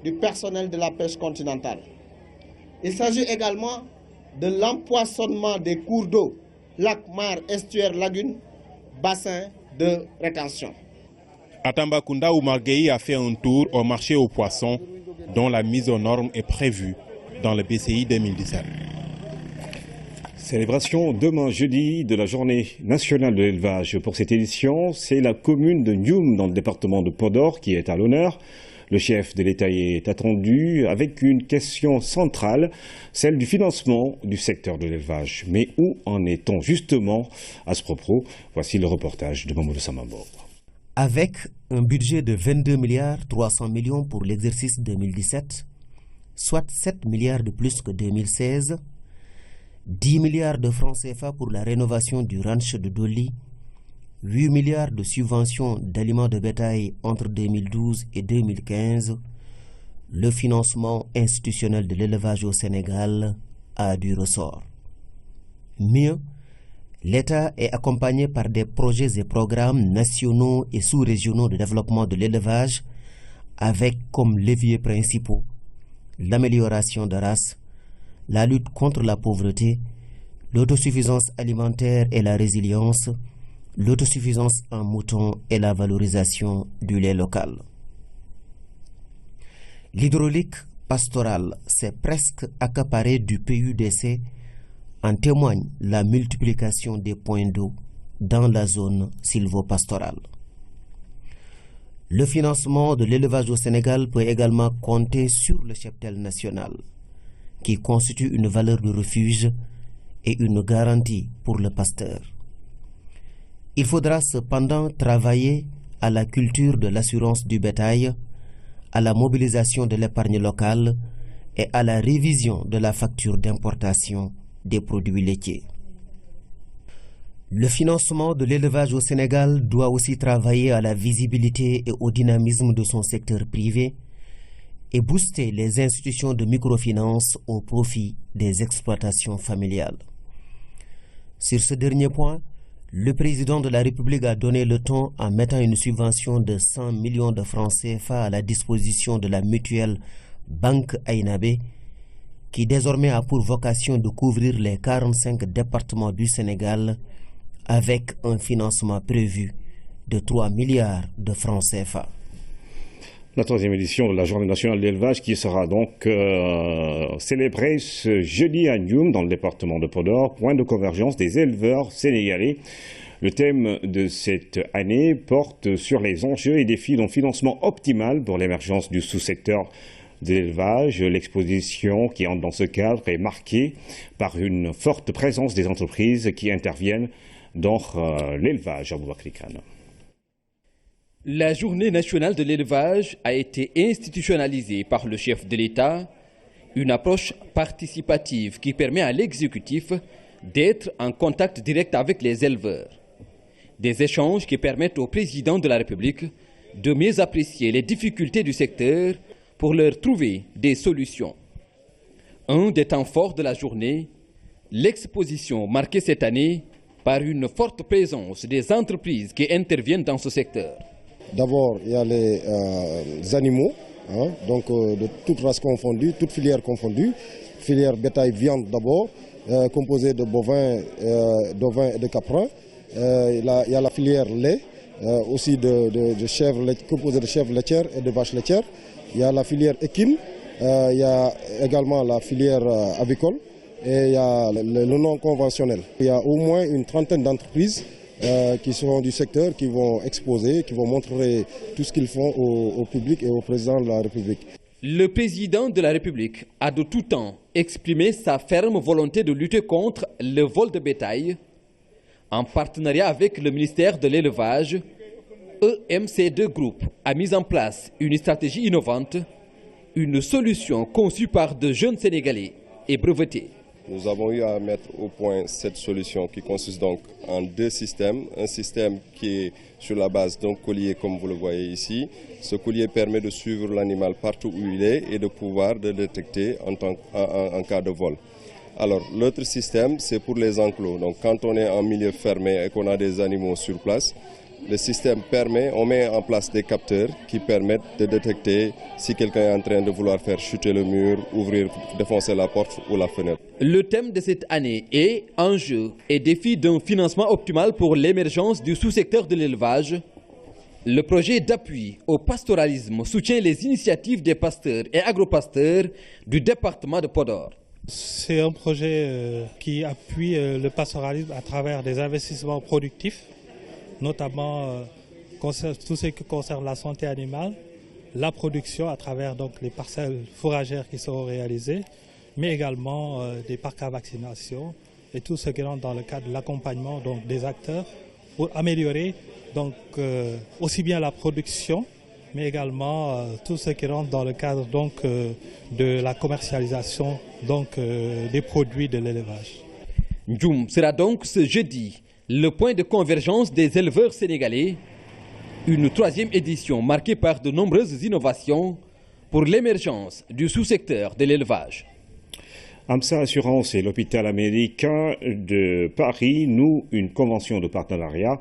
du personnel de la pêche continentale. Il s'agit également de l'empoisonnement des cours d'eau, lacs, mares, estuaires, lagunes, bassins de rétention.
À Tambacounda, Oumar Gueye a fait un tour au marché aux poissons dont la mise aux normes est prévue dans le BCI 2017.
Célébration demain jeudi de la journée nationale de l'élevage. Pour cette édition, c'est la commune de Ndioum dans le département de Podor qui est à l'honneur. Le chef de l'État est attendu avec une question centrale, celle du financement du secteur de l'élevage. Mais où en est-on justement à ce propos? Voici le reportage de Mamoudou Samambo.
Avec un budget de 22 milliards 300 millions pour l'exercice 2017, soit 7 milliards de plus que 2016, 10 milliards de francs CFA pour la rénovation du ranch de Doli, 8 milliards de subventions d'aliments de bétail entre 2012 et 2015, le financement institutionnel de l'élevage au Sénégal a du ressort. Mieux, l'État est accompagné par des projets et programmes nationaux et sous-régionaux de développement de l'élevage avec comme leviers principaux l'amélioration de race, la lutte contre la pauvreté, l'autosuffisance alimentaire et la résilience, l'autosuffisance en moutons et la valorisation du lait local. L'hydraulique pastorale s'est presque accaparée du PUDC, en témoigne la multiplication des points d'eau dans la zone sylvopastorale. Le financement de l'élevage au Sénégal peut également compter sur le cheptel national, qui constitue une valeur de refuge et une garantie pour le pasteur. Il faudra cependant travailler à la culture de l'assurance du bétail, à la mobilisation de l'épargne locale et à la révision de la facture d'importation des produits laitiers. Le financement de l'élevage au Sénégal doit aussi travailler à la visibilité et au dynamisme de son secteur privé et booster les institutions de microfinance au profit des exploitations familiales. Sur ce dernier point, le président de la République a donné le ton en mettant une subvention de 100 millions de francs CFA à la disposition de la mutuelle Banque Aïnabé, qui désormais a pour vocation de couvrir les 45 départements du Sénégal avec un financement prévu de 3 milliards de francs CFA.
La troisième édition de la Journée nationale de l'élevage qui sera donc célébrée ce jeudi à Ndioum dans le département de Podor, point de convergence des éleveurs sénégalais. Le thème de cette année porte sur les enjeux et défis d'un financement optimal pour l'émergence du sous-secteur de l'élevage. L'exposition qui entre dans ce cadre est marquée par une forte présence des entreprises qui interviennent dans l'élevage. Aboubakri Khan.
La journée nationale de l'élevage a été institutionnalisée par le chef de l'État, une approche participative qui permet à l'exécutif d'être en contact direct avec les éleveurs. Des échanges qui permettent au président de la République de mieux apprécier les difficultés du secteur pour leur trouver des solutions. Un des temps forts de la journée, l'exposition marquée cette année par une forte présence des entreprises qui interviennent dans ce secteur.
D'abord, il y a les animaux, donc de toutes races confondues, toutes filières confondues. Filière bétail-viande d'abord, composée de bovins, d'ovins et de caprins. Il y a la filière lait, aussi de chèvres, composée de chèvres laitières et de vaches laitières. Il y a la filière équine, il y a également la filière avicole et il y a le non conventionnel. Il y a au moins une trentaine d'entreprises qui sont du secteur, qui vont exposer, qui vont montrer tout ce qu'ils font au public et au président de la République.
Le président de la République a de tout temps exprimé sa ferme volonté de lutter contre le vol de bétail. En partenariat avec le ministère de l'Élevage, EMC2 Group a mis en place une stratégie innovante, une solution conçue par de jeunes Sénégalais et brevetée.
Nous avons eu à mettre au point cette solution qui consiste donc en deux systèmes. Un système qui est sur la base d'un collier comme vous le voyez ici. Ce collier permet de suivre l'animal partout où il est et de pouvoir le détecter en cas de vol. Alors l'autre système c'est pour les enclos. Donc quand on est en milieu fermé et qu'on a des animaux sur place, le système permet, on met en place des capteurs qui permettent de détecter si quelqu'un est en train de vouloir faire chuter le mur, ouvrir, défoncer la porte ou la fenêtre.
Le thème de cette année est « Enjeux et défis d'un financement optimal pour l'émergence du sous-secteur de l'élevage ». Le projet d'appui au pastoralisme soutient les initiatives des pasteurs et agropasteurs du département de Podor.
C'est un projet qui appuie le pastoralisme à travers des investissements productifs, notamment tout ce qui concerne la santé animale, la production à travers donc les parcelles fourragères qui seront réalisées, mais également des parcs à vaccination et tout ce qui rentre dans le cadre de l'accompagnement des acteurs pour améliorer donc, aussi bien la production, mais également tout ce qui rentre dans le cadre donc, de la commercialisation donc, des produits de l'élevage.
Ndjoum sera donc ce jeudi le point de convergence des éleveurs sénégalais, une troisième édition marquée par de nombreuses innovations pour l'émergence du sous-secteur de l'élevage.
AMSA Assurance et l'hôpital américain de Paris nouent une convention de partenariat.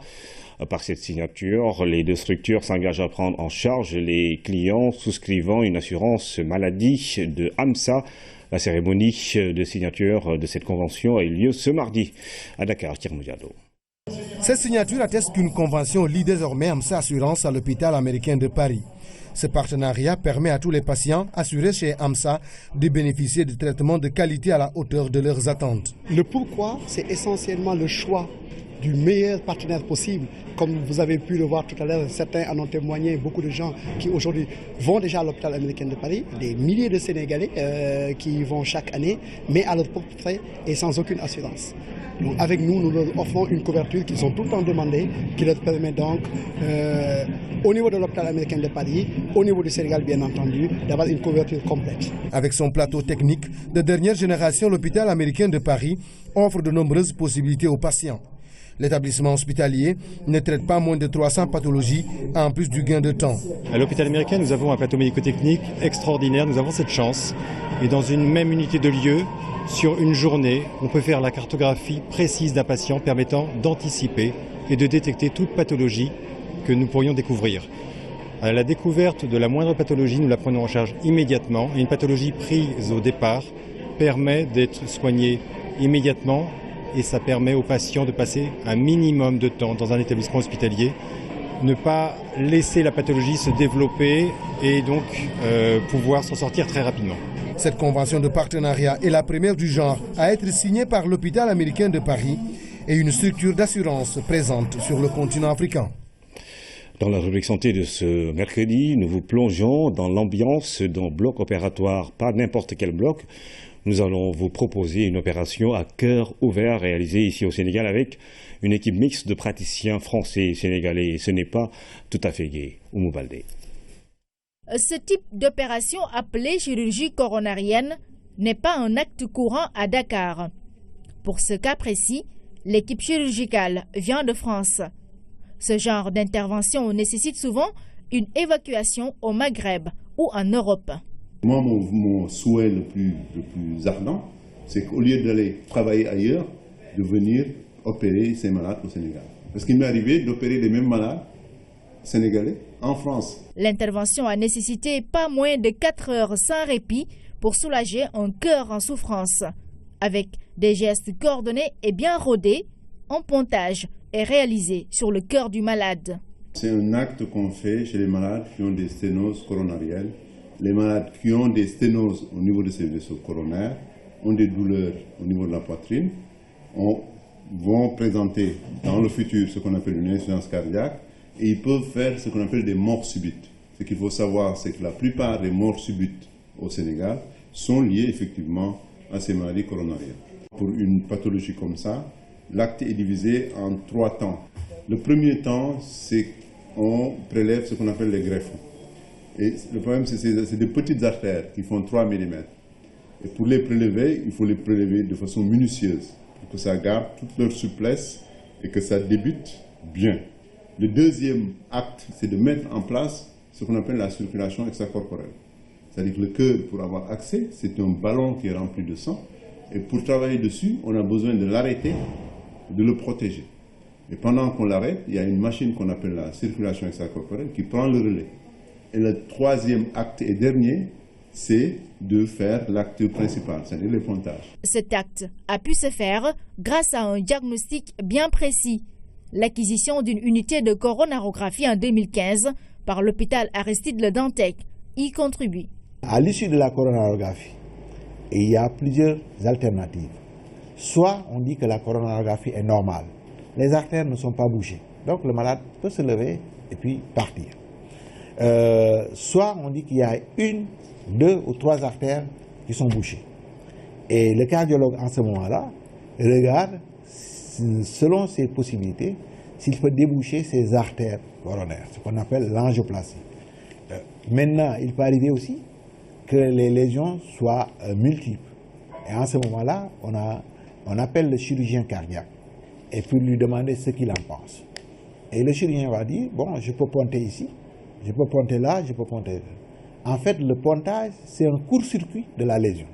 Par cette signature, les deux structures s'engagent à prendre en charge les clients souscrivant une assurance maladie de AMSA. La cérémonie de signature de cette convention a eu lieu ce mardi à Dakar. Kirmouyado.
Cette signature atteste qu'une convention lie désormais AMSA Assurance à l'hôpital américain de Paris. Ce partenariat permet à tous les patients assurés chez AMSA de bénéficier de traitements de qualité à la hauteur de leurs attentes.
Le pourquoi, c'est essentiellement le choix du meilleur partenaire possible. Comme vous avez pu le voir tout à l'heure, certains en ont témoigné, beaucoup de gens qui aujourd'hui vont déjà à l'hôpital américain de Paris, des milliers de Sénégalais qui y vont chaque année, mais à leur propre frais et sans aucune assurance. Donc avec nous, nous leur offrons une couverture qu'ils ont tout le temps demandée, qui leur permet donc, au niveau de l'hôpital américain de Paris, au niveau du Sénégal bien entendu, d'avoir une couverture complète.
Avec son plateau technique de dernière génération, l'hôpital américain de Paris offre de nombreuses possibilités aux patients. L'établissement hospitalier ne traite pas moins de 300 pathologies, en plus du gain de temps.
À l'hôpital américain, nous avons un plateau médico-technique extraordinaire. Nous avons cette chance. Et dans une même unité de lieu, sur une journée, on peut faire la cartographie précise d'un patient permettant d'anticiper et de détecter toute pathologie que nous pourrions découvrir. À la découverte de la moindre pathologie, nous la prenons en charge immédiatement. Et une pathologie prise au départ permet d'être soignée immédiatement. Et ça permet aux patients de passer un minimum de temps dans un établissement hospitalier, ne pas laisser la pathologie se développer et donc pouvoir s'en sortir très rapidement.
Cette convention de partenariat est la première du genre à être signée par l'hôpital américain de Paris et une structure d'assurance présente sur le continent africain.
Dans la rubrique santé de ce mercredi, nous vous plongeons dans l'ambiance d'un bloc opératoire, pas n'importe quel bloc. Nous allons vous proposer une opération à cœur ouvert réalisée ici au Sénégal avec une équipe mixte de praticiens français et sénégalais. Et ce n'est pas tout à fait gai. Oumou Baldé.
Ce type d'opération appelée chirurgie coronarienne n'est pas un acte courant à Dakar. Pour ce cas précis, l'équipe chirurgicale vient de France. Ce genre d'intervention nécessite souvent une évacuation au Maghreb ou en Europe.
Moi, mon souhait le plus ardent, c'est qu'au lieu d'aller travailler ailleurs, de venir opérer ces malades au Sénégal. Parce qu'il m'est arrivé d'opérer les mêmes malades sénégalais en France.
L'intervention a nécessité pas moins de 4 heures sans répit pour soulager un cœur en souffrance. Avec des gestes coordonnés et bien rodés, un pontage est réalisé sur le cœur du malade.
C'est un acte qu'on fait chez les malades qui ont des sténoses coronariennes. Les malades qui ont des sténoses au niveau de ces vaisseaux coronaires ont des douleurs au niveau de la poitrine, vont présenter dans le futur ce qu'on appelle une insuffisance cardiaque et ils peuvent faire ce qu'on appelle des morts subites. Ce qu'il faut savoir, c'est que la plupart des morts subites au Sénégal sont liées effectivement à ces maladies coronariennes. Pour une pathologie comme ça, l'acte est divisé en 3 temps. Le premier temps, c'est qu'on prélève ce qu'on appelle les greffons. Et le problème, c'est des petites artères qui font 3 mm. Et pour les prélever, il faut les prélever de façon minutieuse, pour que ça garde toute leur souplesse et que ça débute bien. Le deuxième acte, c'est de mettre en place ce qu'on appelle la circulation extracorporelle. C'est-à-dire que le cœur, pour avoir accès, c'est un ballon qui est rempli de sang. Et pour travailler dessus, on a besoin de l'arrêter, de le protéger. Et pendant qu'on l'arrête, il y a une machine qu'on appelle la circulation extracorporelle qui prend le relais. Et le troisième acte et dernier, c'est de faire l'acte principal, c'est-à-dire le pontage.
Cet acte a pu se faire grâce à un diagnostic bien précis. L'acquisition d'une unité de coronarographie en 2015 par l'hôpital Aristide Le Dantec y contribue.
À l'issue de la coronarographie,
Et il y a plusieurs alternatives. Soit on dit que la coronarographie est normale. Les artères ne sont pas bougées. Donc le malade peut se lever et puis partir. Soit on dit qu'il y a 1, 2 ou 3 artères qui sont bouchées. Et le cardiologue en ce moment-là regarde, selon ses possibilités, s'il peut déboucher ses artères coronaires, ce qu'on appelle l'angioplastie. Maintenant, il peut arriver aussi que les lésions soient multiples. Et en ce moment-là, on appelle le chirurgien cardiaque et puis lui demander ce qu'il en pense. Et le chirurgien va dire, bon, je peux ponter ici, je peux ponter là, je peux ponter là. En fait, le pontage, c'est un court-circuit de la lésion.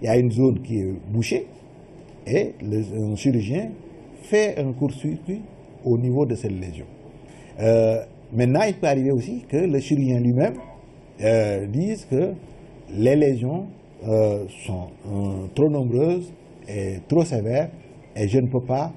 Il y a une zone qui est bouchée et un chirurgien fait un court-circuit au niveau de cette lésion. Maintenant, il peut arriver aussi que le chirurgien lui-même dise que les lésions sont trop nombreuses et trop sévères et je ne peux pas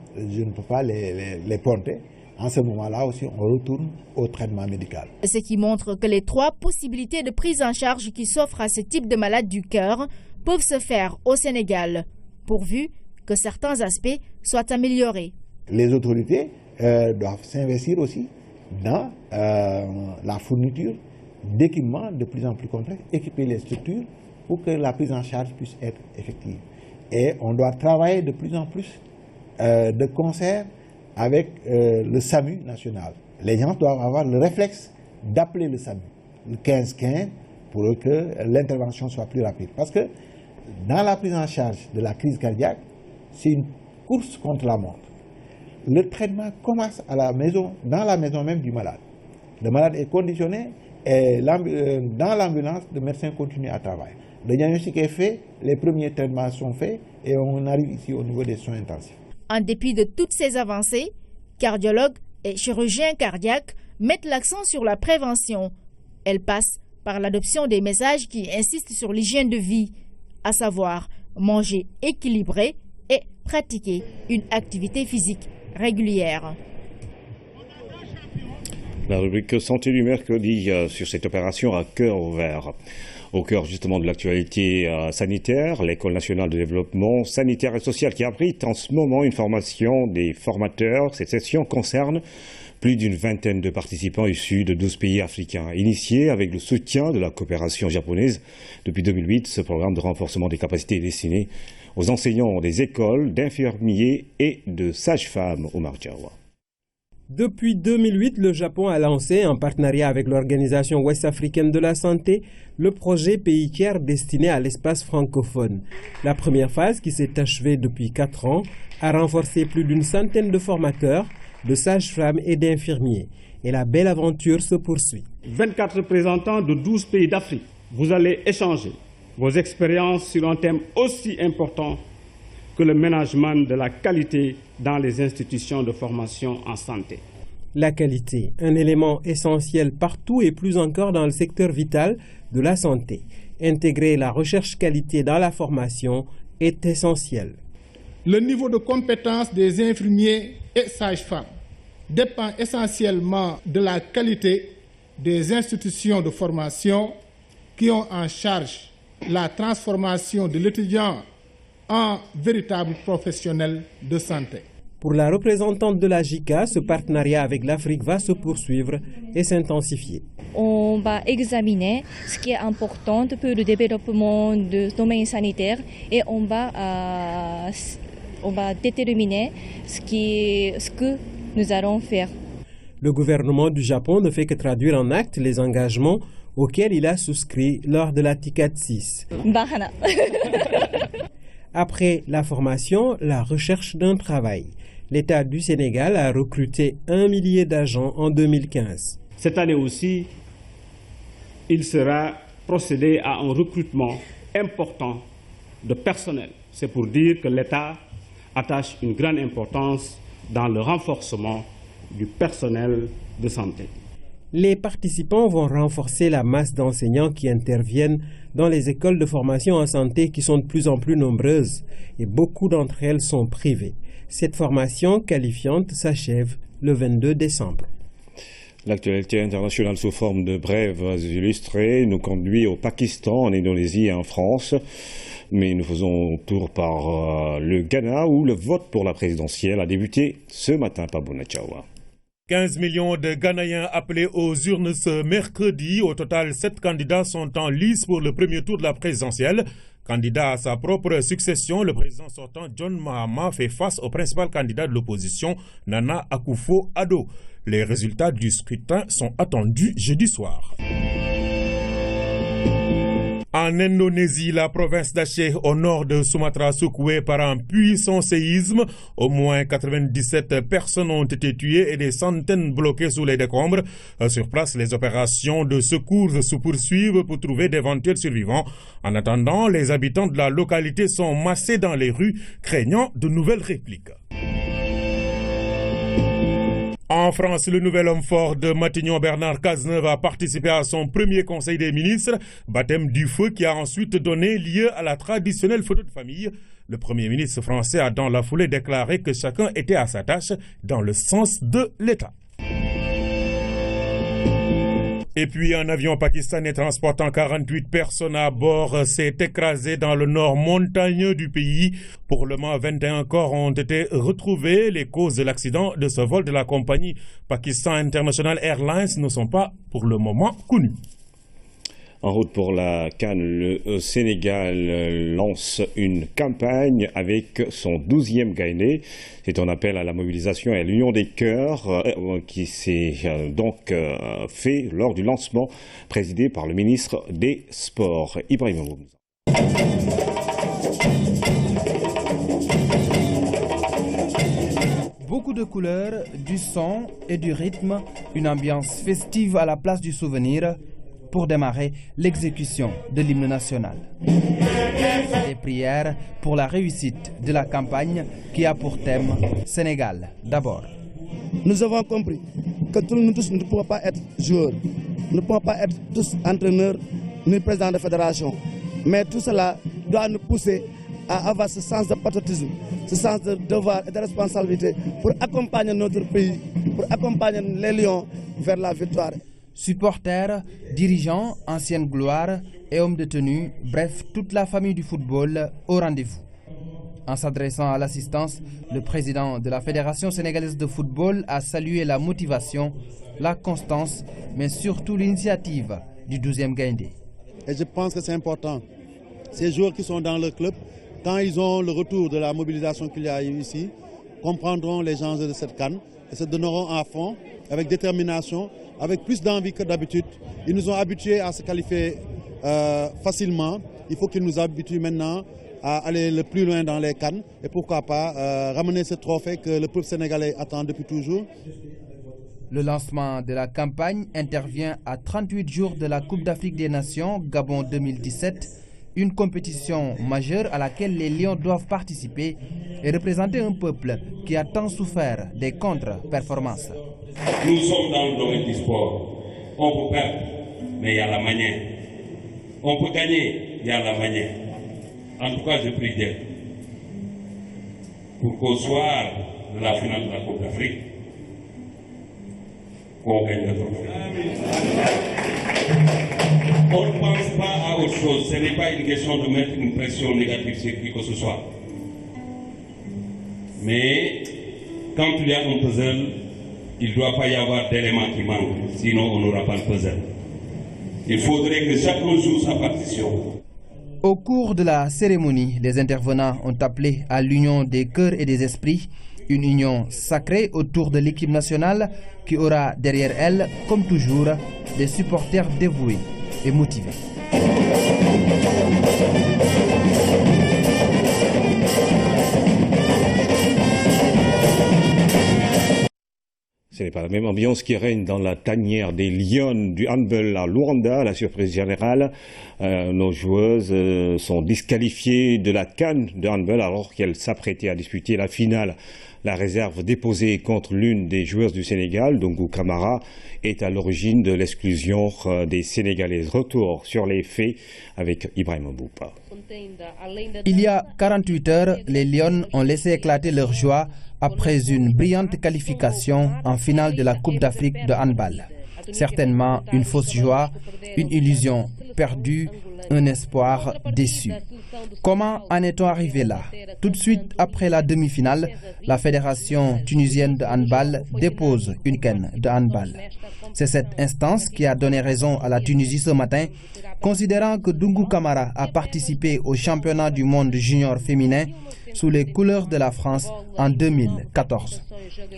les ponter. En ce moment-là aussi, on retourne au traitement médical.
Ce qui montre que les 3 possibilités de prise en charge qui s'offrent à ce type de malades du cœur peuvent se faire au Sénégal, pourvu que certains aspects soient améliorés.
Les autorités doivent s'investir aussi dans la fourniture d'équipements de plus en plus complexes, équiper les structures pour que la prise en charge puisse être effective. Et on doit travailler de plus en plus de concert avec le SAMU national. Les gens doivent avoir le réflexe d'appeler le SAMU, le 15-15, pour que l'intervention soit plus rapide. Parce que dans la prise en charge de la crise cardiaque, c'est une course contre la montre. Le traitement commence à la maison, dans la maison même du malade. Le malade est conditionné et dans l'ambulance, le médecin continue à travailler. Le diagnostic est fait, les premiers traitements sont faits et on arrive ici au niveau des soins intensifs.
En dépit de toutes ces avancées, cardiologues et chirurgiens cardiaques mettent l'accent sur la prévention. Elle passe par l'adoption des messages qui insistent sur l'hygiène de vie, à savoir manger équilibré et pratiquer une activité physique régulière.
La rubrique santé du mercredi sur cette opération à cœur ouvert. Au cœur justement de l'actualité sanitaire, l'École nationale de développement sanitaire et social qui abrite en ce moment une formation des formateurs. Cette session concerne plus d'une vingtaine de participants issus de 12 pays africains. Initié avec le soutien de la coopération japonaise depuis 2008, ce programme de renforcement des capacités est destiné aux enseignants des écoles, d'infirmiers et de sages-femmes au Marjawa.
Depuis 2008, le Japon a lancé, en partenariat avec l'Organisation ouest-africaine de la santé, le projet Pays tiers destiné à l'espace francophone. La première phase, qui s'est achevée depuis 4 ans, a renforcé plus d'une centaine de formateurs, de sages-femmes et d'infirmiers. Et la belle aventure se poursuit.
24 représentants de 12 pays d'Afrique, vous allez échanger vos expériences sur un thème aussi important que le management de la qualité dans les institutions de formation en santé.
La qualité, un élément essentiel partout et plus encore dans le secteur vital de la santé. Intégrer la recherche qualité dans la formation est essentiel.
Le niveau de compétence des infirmiers et sages-femmes dépend essentiellement de la qualité des institutions de formation qui ont en charge la transformation de l'étudiant en véritable professionnel de santé.
Pour la représentante de la JICA, ce partenariat avec l'Afrique va se poursuivre et s'intensifier.
On va examiner ce qui est important pour le développement du domaine sanitaire et on va déterminer ce que nous allons faire.
Le gouvernement du Japon ne fait que traduire en actes les engagements auxquels il a souscrit lors de la TICAD 6. Après la formation, la recherche d'un travail. L'État du Sénégal a recruté 1 millier d'agents en 2015.
Cette année aussi, il sera procédé à un recrutement important de personnel. C'est pour dire que l'État attache une grande importance dans le renforcement du personnel de santé.
Les participants vont renforcer la masse d'enseignants qui interviennent dans les écoles de formation en santé qui sont de plus en plus nombreuses et beaucoup d'entre elles sont privées. Cette formation qualifiante s'achève le 22 décembre.
L'actualité internationale sous forme de brèves illustrées nous conduit au Pakistan, en Indonésie et en France. Mais nous faisons tour par le Ghana où le vote pour la présidentielle a débuté ce matin par Bonachawa.
15 millions de Ghanéens appelés aux urnes ce mercredi. Au total, 7 candidats sont en lice pour le premier tour de la présidentielle. Candidat à sa propre succession, le président sortant John Mahama fait face au principal candidat de l'opposition, Nana Akufo-Addo. Les résultats du scrutin sont attendus jeudi soir. En Indonésie, la province d'Aceh, au nord de Sumatra, secouée par un puissant séisme. Au moins 97 personnes ont été tuées et des centaines bloquées sous les décombres. Sur place, les opérations de secours se poursuivent pour trouver d'éventuels survivants. En attendant, les habitants de la localité sont massés dans les rues, craignant de nouvelles répliques. En France, le nouvel homme fort de Matignon, Bernard Cazeneuve, a participé à son premier conseil des ministres, baptême du feu qui a ensuite donné lieu à la traditionnelle photo de famille. Le Premier ministre français a dans la foulée déclaré que chacun était à sa tâche dans le sens de l'État. Et puis un avion pakistanais transportant 48 personnes à bord s'est écrasé dans le nord montagneux du pays. Pour le moment, 21 corps ont été retrouvés. Les causes de l'accident de ce vol de la compagnie Pakistan International Airlines ne sont pas pour le moment connues.
En route pour la CAN, le Sénégal lance une campagne avec son 12e Gaïndé. C'est un appel à la mobilisation et à l'union des cœurs qui s'est donc fait lors du lancement présidé par le ministre des Sports, Ibrahim Mboum.
Beaucoup de couleurs, du son et du rythme, une ambiance festive à la place du souvenir pour démarrer l'exécution de l'hymne national. Des prières pour la réussite de la campagne qui a pour thème Sénégal d'abord.
Nous avons compris que nous tous ne pouvons pas être joueurs, nous ne pouvons pas être tous entraîneurs ni présidents de fédération. Mais tout cela doit nous pousser à avoir ce sens de patriotisme, ce sens de devoir et de responsabilité pour accompagner notre pays, pour accompagner les Lions vers la victoire.
Supporters, dirigeants, anciennes gloires et hommes de tenue, bref, toute la famille du football au rendez-vous. En s'adressant à l'assistance, le président de la Fédération sénégalaise de football a salué la motivation, la constance, mais surtout l'initiative du 12e Gaïndé.
Et je pense que c'est important. Ces joueurs qui sont dans le club, quand ils ont le retour de la mobilisation qu'il y a eu ici, comprendront les enjeux de cette CAN et se donneront à fond, avec détermination, avec plus d'envie que d'habitude. Ils nous ont habitués à se qualifier facilement. Il faut qu'ils nous habituent maintenant à aller le plus loin dans les CAN et pourquoi pas ramener ce trophée que le peuple sénégalais attend depuis toujours.
Le lancement de la campagne intervient à 38 jours de la Coupe d'Afrique des Nations Gabon 2017, une compétition majeure à laquelle les Lions doivent participer et représenter un peuple qui a tant souffert des contre-performances.
Nous sommes dans le domaine du sport. On peut perdre, mais il y a la manière. On peut gagner, il y a la manière. En tout cas, je prie Dieu pour qu'au soir de la finale de la Coupe d'Afrique, qu'on gagne le trophée. On ne pense pas à autre chose. Ce n'est pas une question de mettre une pression négative sur qui que ce soit. Mais quand il y a un puzzle, il ne doit pas y avoir d'éléments qui manquent, sinon on n'aura pas le puzzle. Il faudrait que chacun joue sa partition.
Au cours de la cérémonie, les intervenants ont appelé à l'union des cœurs et des esprits, une union sacrée autour de l'équipe nationale qui aura derrière elle, comme toujours, des supporters dévoués et motivés.
Ce n'est pas la même ambiance qui règne dans la tanière des Lions du handball à Luanda, à la surprise générale. Nos joueuses sont disqualifiées de la CAN de handball alors qu'elles s'apprêtaient à disputer la finale. La réserve déposée contre l'une des joueuses du Sénégal, Dongou Kamara, est à l'origine de l'exclusion des Sénégalaises. Retour sur les faits avec Ibrahim Mboupa.
Il y a 48 heures, les Lions ont laissé éclater leur joie après une brillante qualification en finale de la Coupe d'Afrique de handball. Certainement une fausse joie, une illusion perdue, un espoir déçu. Comment en est-on arrivé là? Tout de suite après la demi-finale, la Fédération tunisienne de handball dépose une canne de handball. C'est cette instance qui a donné raison à la Tunisie ce matin, considérant que Dungu Kamara a participé au championnat du monde junior féminin sous les couleurs de la France en 2014.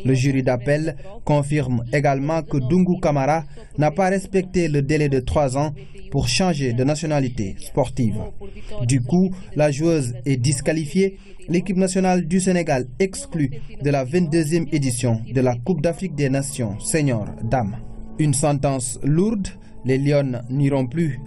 Le jury d'appel confirme également que Dungu Kamara n'a pas respecté le délai de 3 ans pour changer de nationalité sportive. Du coup, la joueuse est disqualifiée. L'équipe nationale du Sénégal exclue de la 22e édition de la Coupe d'Afrique des Nations Senior Dames. Une sentence lourde, les Lions n'iront plus